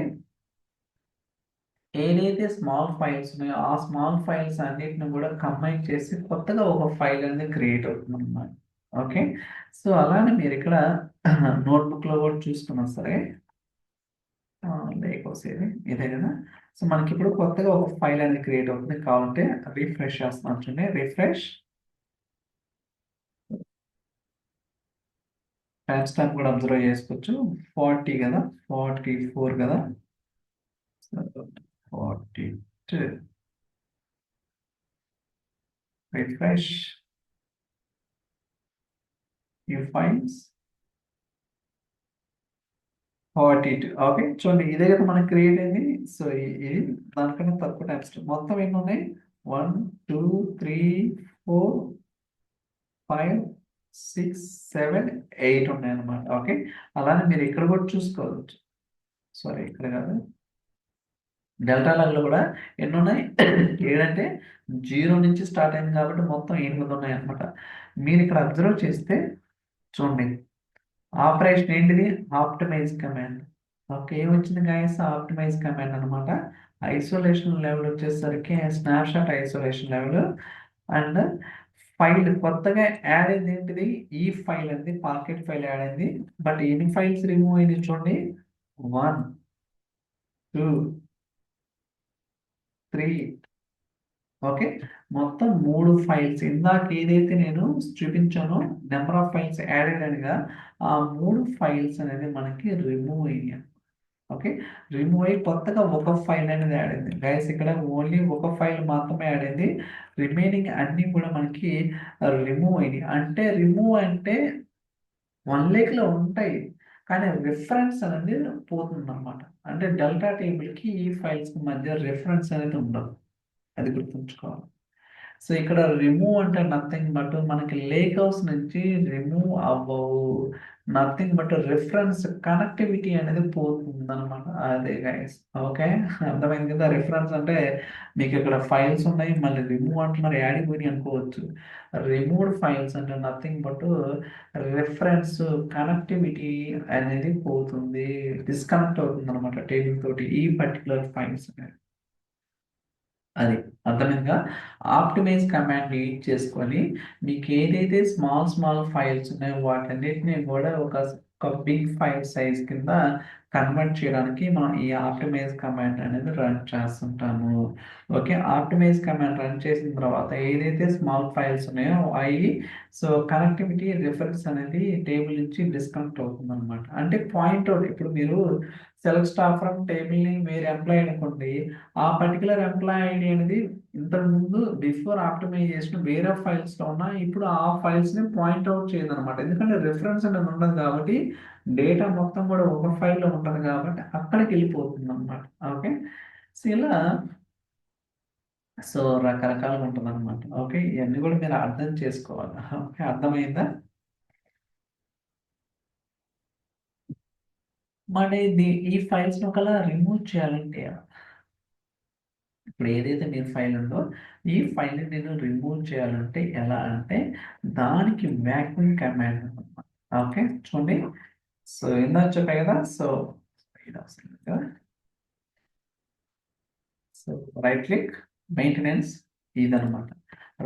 ఏదైతే స్మాల్ ఫైల్స్ ఉన్నాయో ఆ స్మాల్ ఫైల్స్ అన్నిటిని కూడా కంబైన్ చేసి కొత్తగా ఒక ఫైల్ అనేది క్రియేట్ అవుతుంది అనమాట. ఓకే, సో అలానే మీరు ఇక్కడ నోట్బుక్ లో కూడా చూసుకున్నా సరే, లేకపోతే ఇదే కదా. సో మనకి ఇప్పుడు కొత్తగా ఒక ఫైల్ అనేది క్రియేట్ అవుతుంది. కావాలంటే రిఫ్రెష్ చేస్తున్నాం, చూడండి, రిఫ్రెష్. టైం స్టాంప్ కూడా అబ్జర్వ్ చేసుకోవచ్చు. 40 కదా, 44 కదా, 42. Refresh. New files. 42. ఓకే, చూడండి ఇదే కదా మనకి క్రియేట్ అయింది. సో ఇది దానికన్నా తక్కువ టైమ్స్ మొత్తం ఎన్ని ఉన్నాయి? 1 2 3 4 5 6 7 8 ఉన్నాయి అన్నమాట. ఓకే, అలానే మీరు ఇక్కడ కూడా చూసుకోవచ్చు. సారీ, ఇక్కడ కాదు, డెల్టా లాగ్లో కూడా ఎన్ని ఉన్నాయి? 7 అంటే 0 నుంచి స్టార్ట్ అయింది కాబట్టి మొత్తం 8 ఉన్నాయి అనమాట. మీరు ఇక్కడ అబ్జర్వ్ చేస్తే చూడండి, ఆపరేషన్ ఏంటిది? Optimise command. ఓకే, ఏమొచ్చింది గాయస్? ఆప్టిమైజ్ కమాండ్ అనమాట. ఐసోలేషన్ లెవెల్ వచ్చేసరికి snapshot isolation level. And file కొత్తగా యాడ్ అయింది ఏంటిది? ఈ ఫైల్ అండి, పాకెట్ ఫైల్ యాడ్ అయింది. బట్ ఎన్ని ఫైల్స్ రిమూవ్ అయింది చూడండి? 1 2 3. ఓకే, మొత్తం 3 ఫైల్స్. ఇందాక ఏదైతే నేను చూపించానో నెంబర్ ఆఫ్ ఫైల్స్ యాడెడ్ అనగా ఆ 3 ఫైల్స్ అనేది మనకి రిమూవ్ అయ్యాయి. ఓకే, రిమూవ్ అయ్యి కొత్తగా ఒక ఫైల్ అనేది యాడ్ అయింది గైస్. ఇక్కడ ఓన్లీ ఒక ఫైల్ మాత్రమే యాడ్ అయింది, రిమైనింగ్ అన్నీ కూడా మనకి రిమూవ్ అయ్యాయి. అంటే రిమూవ్ అంటే 1 లేక్లో ఉంటాయి, కానీ రిఫరెన్స్ అనేది పోతుంది అనమాట. అంటే డెల్టా టేబుల్కి ఈ ఫైల్స్కి మధ్య రిఫరెన్స్ అనేది ఉండదు, అది గుర్తుంచుకోవాలి. సో ఇక్కడ రిమూవ్ అంటే నథింగ్ బట్ మనకి లేక్ హౌస్ నుంచి రిమూవ్ అవ్వవు, నథింగ్ బట్ రిఫరెన్స్ కనెక్టివిటీ అనేది పోతుంది అనమాట. అదే గైస్. ఓకే, అర్థమైంది కదా? రిఫరెన్స్ అంటే మీకు ఇక్కడ ఫైల్స్ ఉన్నాయి, మళ్ళీ రిమూవ్ అంటున్నారు, యాడ్ పోయి అనుకోవచ్చు. రిమూవ్డ్ ఫైల్స్ అంటే నథింగ్ బట్ రిఫరెన్స్ కనెక్టివిటీ అనేది పోతుంది, డిస్కనెక్ట్ అవుతుంది అనమాట టేబుల్ తోటి ఈ పర్టికులర్ ఫైల్స్ అనేది. అది అర్థమైందిగా? ఆప్టిమైజ్ కమాండ్ యూజ్ చేసుకొని మీకు ఏదైతే స్మాల్ స్మాల్ ఫైల్స్ ఉన్నాయో వాటన్నిటిని కూడా ఒక బిగ్ ఫైల్ సైజ్ కింద కన్వర్ట్ చేయడానికి మనం ఈ ఆప్టిమైజ్ కమాండ్ అనేది రన్ చేస్తుంటాము. ఓకే, ఆప్టిమైజ్ కమాండ్ రన్ చేసిన తర్వాత ఏదైతే స్మాల్ ఫైల్స్ ఉన్నాయో అవి, సో కనెక్టివిటీ రిఫరెన్స్ అనేది టేబుల్ నుంచి డిస్కనెక్ట్ అవుతుంది అనమాట. అంటే పాయింట్ అవుట్, ఇప్పుడు మీరు సెలెక్ట్ స్టాఫ్ ఫ్రమ్ టేబుల్ని వేరే ఎంప్లాయ్ అనుకోండి, ఆ పర్టికులర్ ఎంప్లాయ్ ఐడి అనేది ఇంతకు ముందు బిఫోర్ ఆప్టిమైజేషన్ వేరే ఫైల్స్ లో ఉన్నా ఇప్పుడు ఆ ఫైల్స్ ని పాయింట్ అవుట్ చేయదు అనమాట. ఎందుకంటే రిఫరెన్స్ అనేది ఉండదు కాబట్టి, డేటా మొత్తం కూడా ఒక ఫైల్లో ఉంటుంది కాబట్టి అక్కడికి వెళ్ళిపోతుంది అనమాట. ఓకే, సో ఇలా సో రకరకాలుగా ఉంటుంది అనమాట. ఓకే, ఇవన్నీ కూడా మీరు అర్థం చేసుకోవాలి. ఓకే, అర్థమైందా? మరి ఈ ఫైల్స్ ఒకలా రిమూవ్ చేయాలంటే, ఇప్పుడు ఏదైతే మీరు ఫైల్ ఉందో ఈ ఫైల్ని నేను రిమూవ్ చేయాలంటే ఎలా అంటే, దానికి వ్యాక్యూమ్ కమాండ్ అనమాట. ఓకే, చూడండి. సో ఇందాక చెప్పాయి కదా. సో ఇది అవసరం లేదు కదా. సో రైట్ క్లిక్, మెయింటెనెన్స్, ఇదనమాట.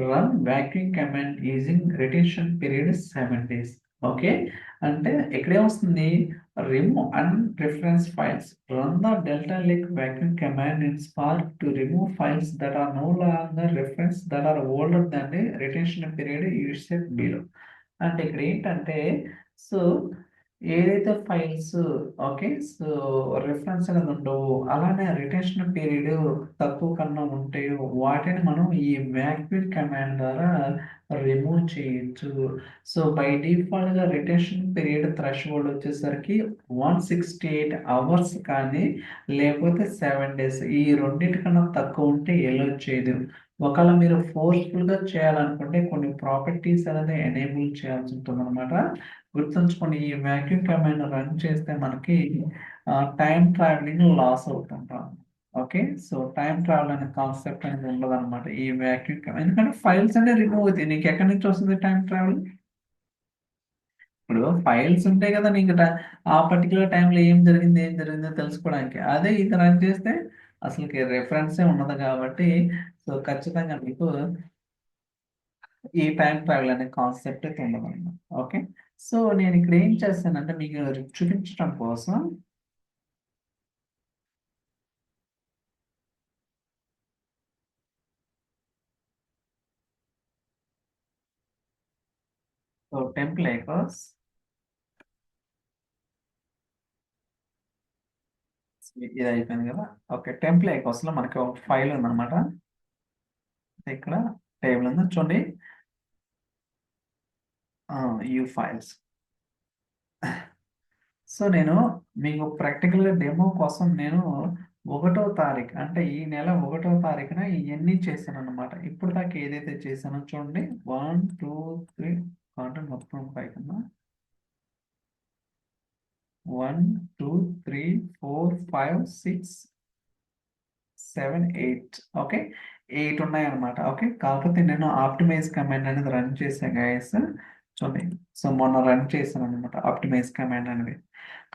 Run vacuum command using retention period 7 days. Okay, అంటే ఇక్కడే వస్తుంది remove unreferenced files. Run the Delta Lake vacuum command in Spark to remove files that are no longer referenced that are older than the retention period you set below. అంటే ఇక్కడ ఏంటంటే, so ఏదైతే files, okay, so reference అనేది ఉండవు, అలానే retention period తక్కువ కన్నా ఉంటాయో వాటిని మనం ఈ వ్యాక్యూమ్ కమాండ్ ద్వారా రిమూవ్ చేయొచ్చు. సో బై డిఫాల్ట్ గా రిటెన్షన్ పీరియడ్ థ్రెషోల్డ్ వచ్చేసరికి 168 hours కానీ లేకపోతే 7 days, ఈ రెండింటికన్నా తక్కువ ఉంటే ఎలో చేయదు. ఒకవేళ మీరు ఫోర్స్ఫుల్ గా చేయాలనుకుంటే కొన్ని ప్రాపర్టీస్ అనేది ఎనేబుల్ చేయాల్సి ఉంటుంది అనమాట. గుర్తుంచుకొని ఈ వ్యాక్యూమ్ కమాండ్ రన్ చేస్తే మనకి టైం ట్రావెలింగ్ లాస్ అవుతుంటాం. ఓకే, సో టైం ట్రావెల్ అనే కాన్సెప్ట్ అనేది ఉండదు అనమాట ఈ వ్యాక్యూమ్ కమాండ్, ఎందుకంటే ఫైల్స్ అనేది రిమూవ్ అవుతాయి. నీకు ఎక్కడి నుంచి వస్తుంది టైం ట్రావెల్? ఇప్పుడు ఫైల్స్ ఉంటాయి కదా నీకు, ఆ పర్టికులర్ టైంలో ఏం జరిగిందో తెలుసుకోవడానికి. అదే ఇది రన్ చేస్తే అసలుకి రెఫరెన్సే ఉండదు కాబట్టి, సో ఖచ్చితంగా మీకు ఈ టైం ట్రావెల్ అనే కాన్సెప్ట్ అయితే ఉండదు అన్నమాట. ఓకే, సో నేను ఇక్కడ ఏం చేస్తానంటే మీకు చూపించడం కోసం, సో టెంప్లేట్స్ ఇది అయిపోయింది కదా. ఓకే, టెంప్లేట్స్ లో మనకి ఒక ఫైల్ ఉందన్నమాట. ఇక్కడ టేబుల్ ఉంది చూడండి, యూ ఫైల్స్. సో నేను మీకు ప్రాక్టికల్గా డెమో కోసం నేను 1వ తారీఖు అంటే ఈ నెల 1వ తారీఖున ఇవన్నీ చేశాను అనమాట. ఇప్పుడు దాకా ఏదైతే చేశానో చూడండి, 1 2 3 కాంటెంట్ మొత్తం పైకన్నా 1 2 3 4 5 6 7 8 ఓకే, 8 ఉన్నాయన్నమాట. ఓకే, కాకపోతే నేను ఆప్టిమైజ్ కమాండ్ అనేది రన్ చేశాను గైస్. చూడండి, సో మొన్న రన్ చేశాను అనమాట ఆప్టిమైజ్ కమాండ్ అనేది.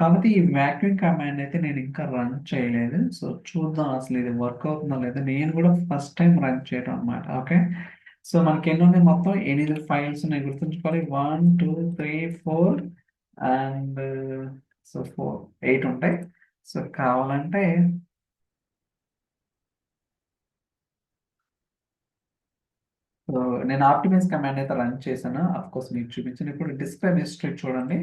కాబట్టి ఈ వాక్యూమ్ కమాండ్ అయితే నేను ఇంకా రన్ చేయలేదు. సో చూద్దాం అసలు ఇది వర్క్ అవుతుందో లేదో. నేను కూడా ఫస్ట్ టైం రన్ చేయడం అనమాట. ఓకే, సో మనకి ఎన్ని ఉన్నాయి, మొత్తం 8 ఫైల్స్ ఉన్నాయి గుర్తుంచుకోవాలి. 1 2 3 4 అండ్ సో 8 ఉంటాయి. సో కావాలంటే సో నేను ఆప్టిమైజ్ కమాండ్ అయితే రన్ చేశాను. అఫ్ కోర్స్ మీకు చూపించాను. ఇప్పుడు డిస్క్రైబ్ హిస్టరీ చూడండి.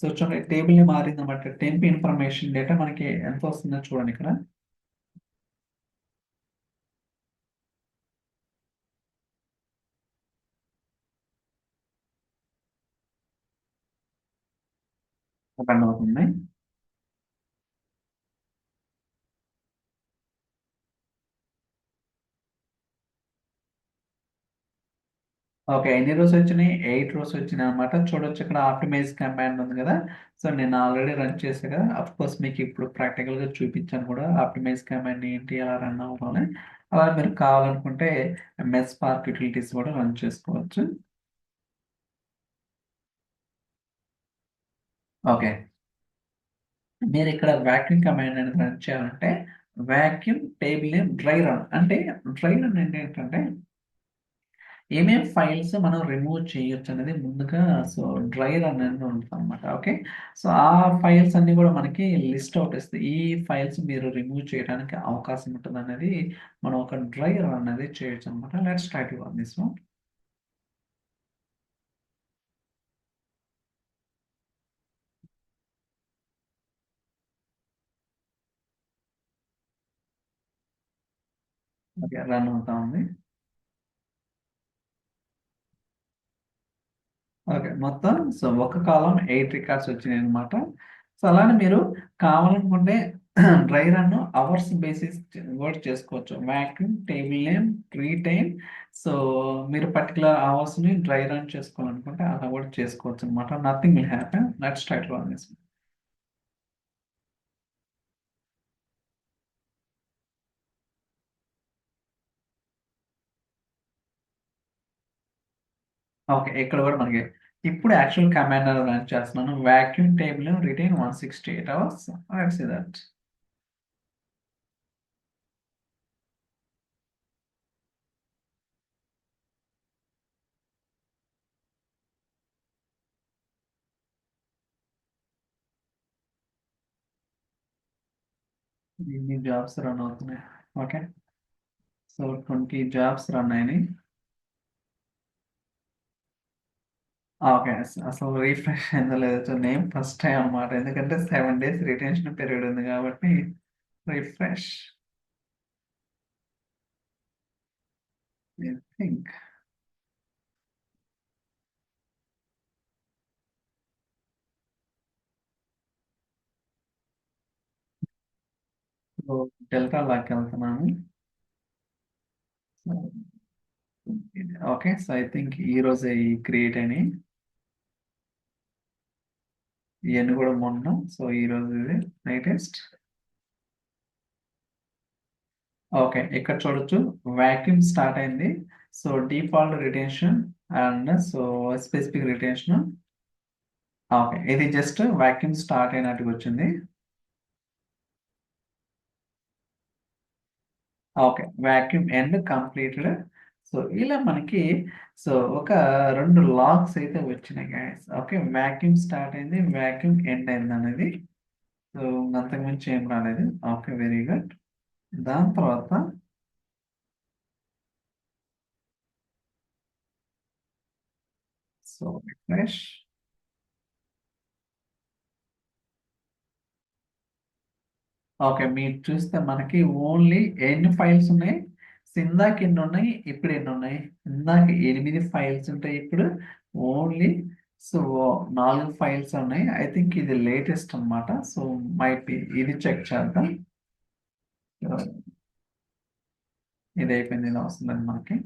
సో చూడండి, టేబుల్ ని మారింది అనమాట. టెంప్ ఇన్ఫర్మేషన్ డేటా మనకి ఎంత వస్తుందో చూడండి ఇక్కడ. రన్ అవుతుంది. ఓకే, ఎన్ని రోజు వచ్చినాయి, 8 రోజు వచ్చినాయి అనమాట. చూడొచ్చు ఇక్కడ ఆప్టిమైజ్ కమాండ్ ఉంది కదా. సో నేను ఆల్రెడీ రన్ చేశాను కదా. అఫ్ కోర్స్ మీకు ఇప్పుడు ప్రాక్టికల్ గా చూపించాను కూడా ఆప్టిమైజ్ కమాండ్ ఏంటి, ఎలా రన్ అవ్వాలి. అలా మీరు కావాలనుకుంటే ఎంఎస్ స్పార్క్ యూటిలిటీస్ కూడా రన్ చేసుకోవచ్చు. ఓకే, మీరు ఇక్కడ వాక్యూమ్ కమాండ్ అనేది రన్ చేయాలంటే vacuum table name dry run అంటే, డ్రై రన్ అంటే ఏంటంటే ఏమేం ఫైల్స్ మనం రిమూవ్ చేయొచ్చు అనేది ముందుగా సో డ్రై రన్ అనేది ఉంటుంది అనమాట. ఓకే, సో ఆ ఫైల్స్ అన్ని కూడా మనకి లిస్ట్ అవుట్ ఇస్తాయి. ఈ ఫైల్స్ మీరు రిమూవ్ చేయడానికి అవకాశం ఉంటుంది అనేది మనం ఒక డ్రై రన్ అనేది చేయొచ్చు అనమాట. Let's try to run this one. Okay, run అవుతా ఉంది. ఓకే, మొత్తం సో ఒక కాలం 8 రికార్డ్స్ వచ్చినాయి అనమాట. సో అలానే మీరు కావాలనుకుంటే డ్రై రన్ అవర్స్ బేసిస్ కూడా చేసుకోవచ్చు. Vacuum table name retain. So మీరు పర్టికులర్ అవర్స్ ని డ్రై రన్ చేసుకోవాలనుకుంటే అలా కూడా చేసుకోవచ్చు అనమాట. Nothing will happen. Let's try to run this. Okay, ఇక్కడ కూడా మనకి ఇప్పుడు యాక్చువల్ కమాండ్ రన్ చేస్తున్నాను. Vacuum table retain 168 hours. Let's see that. ఇన్ని జాబ్స్ రన్ అవుతున్నాయి. ఓకే, సో 20 జాబ్స్ రన్ అయినాయి. ఓకే, అసలు రీఫ్రెష్ అయిందో లేదో నేమ్ ఫస్ట్ టైం అనమాట. ఎందుకంటే 7 days రిటెన్షన్ పీరియడ్ ఉంది కాబట్టి. Refresh I think. So Delta log వెళ్తున్నాను. ఓకే, సో ఐ థింక్ ఈ రోజే క్రియేట్ అయినాయి. ఇవన్నీ కూడా మొన్న. సో ఈ రోజు ఇది లేటెస్ట్. ఓకే, ఇక్కడ చూడొచ్చు వాక్యూమ్ స్టార్ట్ అయింది. So default retention and so specific retention. Okay, ఇది జస్ట్ వాక్యూమ్ స్టార్ట్ అయినట్టుగా వచ్చింది. Okay, vacuum end completed. So ఇలా మనకి సో ఒక 2 లాగ్స్ అయితే వచ్చినాయి గైస్. ఓకే, వాక్యూమ్ స్టార్ట్ అయింది, వాక్యూమ్ ఎండ్ అయింది అనేది. సో అంతకుమించి ఏం రాలేదు. Okay, very good. దాని తర్వాత సో రిఫ్రెష్. ఓకే, మీరు చూస్తే మనకి ఓన్లీ ఎన్ని ఫైల్స్ ఉన్నాయి, ఇందాక ఎన్ని ఉన్నాయి, ఇప్పుడు ఎన్ని ఉన్నాయి. ఇందాక 8 ఫైల్స్ ఉంటాయి, ఇప్పుడు ఓన్లీ సో 4 ఫైల్స్ ఉన్నాయి. ఐ థింక్ ఇది లేటెస్ట్ అన్నమాట. సో మైట్ బి ఇది చెక్ చేద్దాం. సో ఇది అయిపోయింది, ఇలా వస్తుందండి మనకి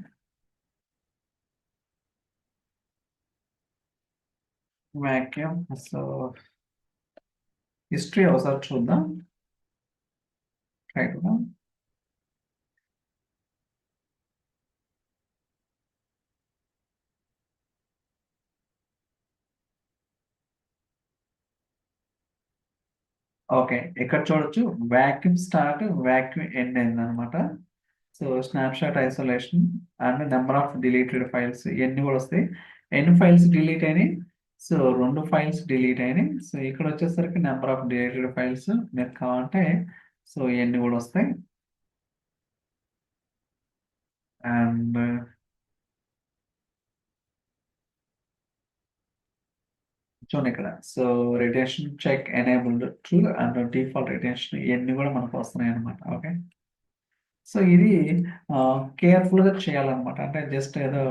వాక్యూమ్. సో హిస్టరీ ఒకసారి చూద్దాం. రైట్. ఓకే, ఇక్కడ చూడొచ్చు వాక్యూమ్ స్టార్ట్, వాక్యూమ్ ఎండ్ అయింది అనమాట. So snapshot isolation and number of deleted files ఇవన్నీ కూడా వస్తాయి. ఎన్ని ఫైల్స్ డిలీట్ అయినాయి? సో 2 ఫైల్స్ డిలీట్ అయినాయి. సో ఇక్కడ వచ్చేసరికి నెంబర్ ఆఫ్ డిలీటెడ్ ఫైల్స్ మీరు కావాలంటే సో ఇవన్నీ కూడా వస్తాయి. అండ్ చూడండి ఇక్కడ, so retention check enabled true and default retention ఇవన్నీ కూడా మనకు వస్తున్నాయి అనమాట. ఓకే, సో ఇది కేర్ఫుల్ గా చేయాలన్నమాట. అంటే జస్ట్ ఏదో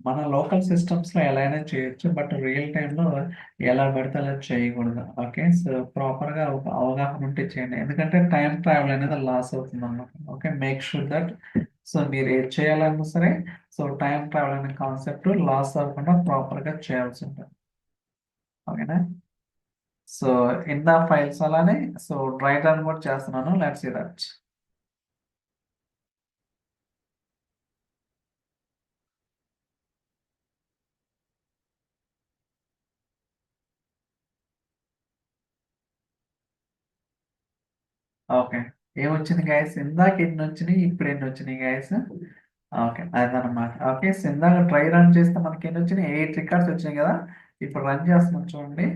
మన లోకల్ సిస్టమ్స్ లో ఎలా అయినా చేయొచ్చు, బట్ రియల్ టైంలో ఎలా పడితే అలా చేయకూడదు. ఓకే, సో ప్రాపర్ గా ఒక అవగాహన ఉంటే చేయండి, ఎందుకంటే టైం ట్రావెల్ అనేది లాస్ అవుతుంది అనమాట. Okay, make sure that so మీరు ఏది చేయాలన్నా సరే సో టైం ట్రావెల్ అనే కాన్సెప్ట్ లాస్ అవ్వకుండా ప్రాపర్ గా చేయాల్సి ఉంటుంది. ఓకేనా? సో ఇన్ ద ఫైల్స్ అలానే సో రైట్ రన్ కూడా చేస్తున్నాను. Let's see that. ఓకే, ఏమొచ్చింది గైస్? ఇందాక ఎన్ని వచ్చినాయి, ఇప్పుడు ఎన్ని వచ్చినాయి గైస్? ఓకే, అదనమాట. ఓకే, సో ఇందాక ట్రై రన్ చేస్తే మనకి ఎన్ని వచ్చినాయి? 8 రికార్డ్స్ వచ్చినాయి కదా. ఇప్పుడు రన్ చేస్తున్నాం చూడండి.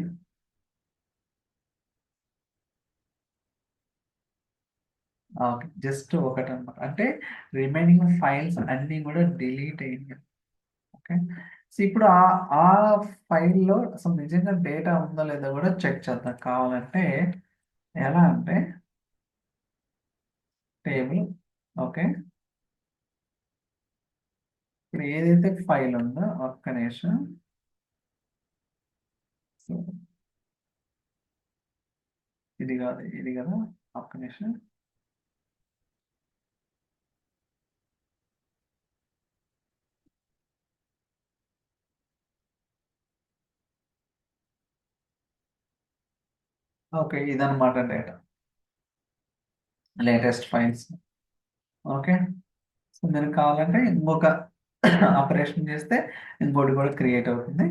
ఓకే, జస్ట్ ఒకటి అనమాట. అంటే రిమైనింగ్ ఫైల్స్ అన్నీ కూడా డిలీట్ అయ్యాయి. ఓకే, సో ఇప్పుడు ఆ ఫైల్లో అసలు నిజంగా డేటా ఉందో లేదో కూడా చెక్ చేద్దాం కావాలంటే. ఎలా అంటే టేబుల్. ఓకే, ఇప్పుడు ఏదైతే ఫైల్ ఉందో ఒక్క నిమిషం. సో ఇది కాదు, ఇది కదా. ఒక్క నిమిషం. ఓకే, ఇదన్నమాట data, latest files. Okay, so మీరు కావాలంటే ఇంకొక ఆపరేషన్ చేస్తే ఇంకోటి కూడా క్రియేట్ అవుతుంది.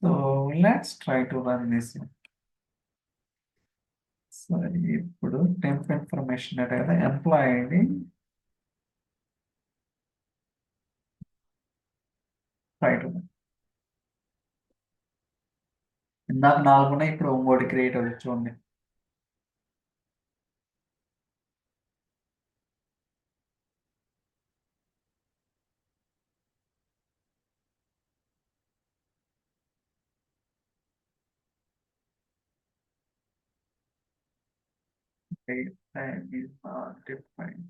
So let's try to run this. So ఇప్పుడు టెంప్ ఇన్ఫర్మేషన్ డేటా కదా, ఎంప్లాయ్ ఐడి. ట్రై టు, ఇందాక 4 ఉన్నాయి, ఇప్పుడు ఇంకోటి క్రియేట్ అవుతుంది చూడండి. Time is not defined.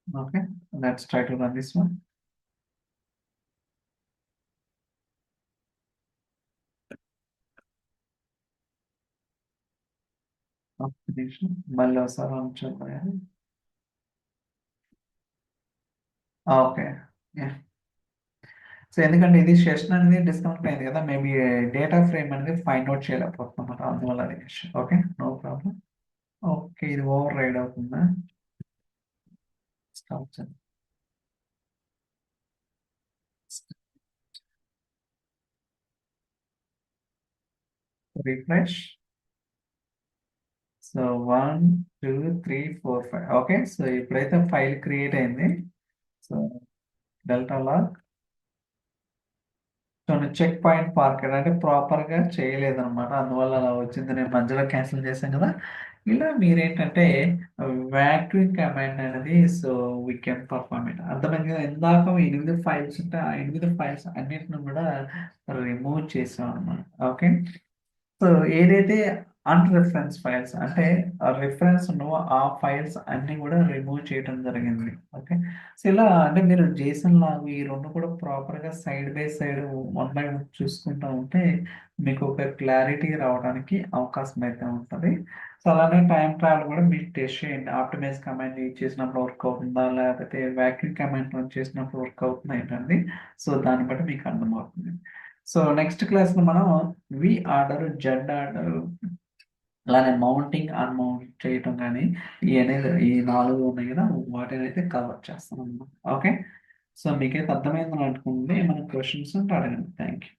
Okay, let's try to run this one. Application మళ్ళీ ఒకసారి రన్ చేద్దాం. ఓకే, సో ఎందుకంటే ఇది సెషన్ అనేది డిస్కనెక్ట్ అయింది కదా, మేబీ డేటా ఫ్రేమ్ అనేది ఫైండ్ అవుట్ చేయలేకపోతున్నాం అన్నమాట, అందువల్ల అది. Okay, no problem. ఓకే, ఇది ఓవర్ రైడ్ అవుతుందా? స్టాప్ చేద్దాం. రిఫ్రెష్. సో 1 2 3 4 5. ఓకే, సో ఇప్పుడైతే ఫైల్ క్రియేట్ అయింది. So delta log. So checkpoint parquet అంటే ప్రాపర్ గా చేయలేదన్నమాట, అందువల్ల అలా వచ్చింది. నేను మధ్యలో క్యాన్సిల్ చేశాను కదా. ఇలా మీరేంటంటే వాక్యూమ్ కమాండ్ అనేది so we can perform it. అర్థమైంది కదా. ఇందాక 8 ఫైల్స్ ఉంటే ఆ 8 ఫైల్స్ అన్నిటిని కూడా రిమూవ్ చేసాం అనమాట. ఓకే, సో ఏదైతే అన్రిఫరెన్స్ ఫైల్స్ అంటే రిఫరెన్స్ ఉన్నవో ఆ ఫైల్స్ అన్ని కూడా రిమూవ్ చేయడం జరిగింది. ఓకే. సో ఇలా అంటే మీరు జేసన్ లాగా ఈ రెండు కూడా ప్రాపర్గా side by side one by one చూసుకుంటూ ఉంటే మీకు ఒక క్లారిటీ రావడానికి అవకాశం అయితే ఉంటుంది. సో అలానే టైం ట్రావెల్ కూడా మీరు టెస్ట్ చేయండి. ఆప్టిమైజ్ కమాండ్ యూజ్ చేసినప్పుడు వర్క్ అవుతుందా, లేకపోతే వాక్యూమ్ కమాండ్ రన్ చేసినప్పుడు వర్క్ అవుతుందా ఏంటండి. సో దాన్ని బట్టి మీకు అర్థమవుతుంది. సో నెక్స్ట్ క్లాస్లో మనం వి ఆర్డర్, జెడ్ ఆర్డర్, అలానే మౌంటింగ్, అన్మౌంట్ చేయటం కానీ ఈ అనేది ఈ 4 ఉన్నాయి కదా వాటిని అయితే కవర్ చేస్తాం అన్నమాట. ఓకే. సో మీకైతే అర్థమైందని అనుకుంటే మన క్వశ్చన్స్ ఉంటే అడగండి. Thank you.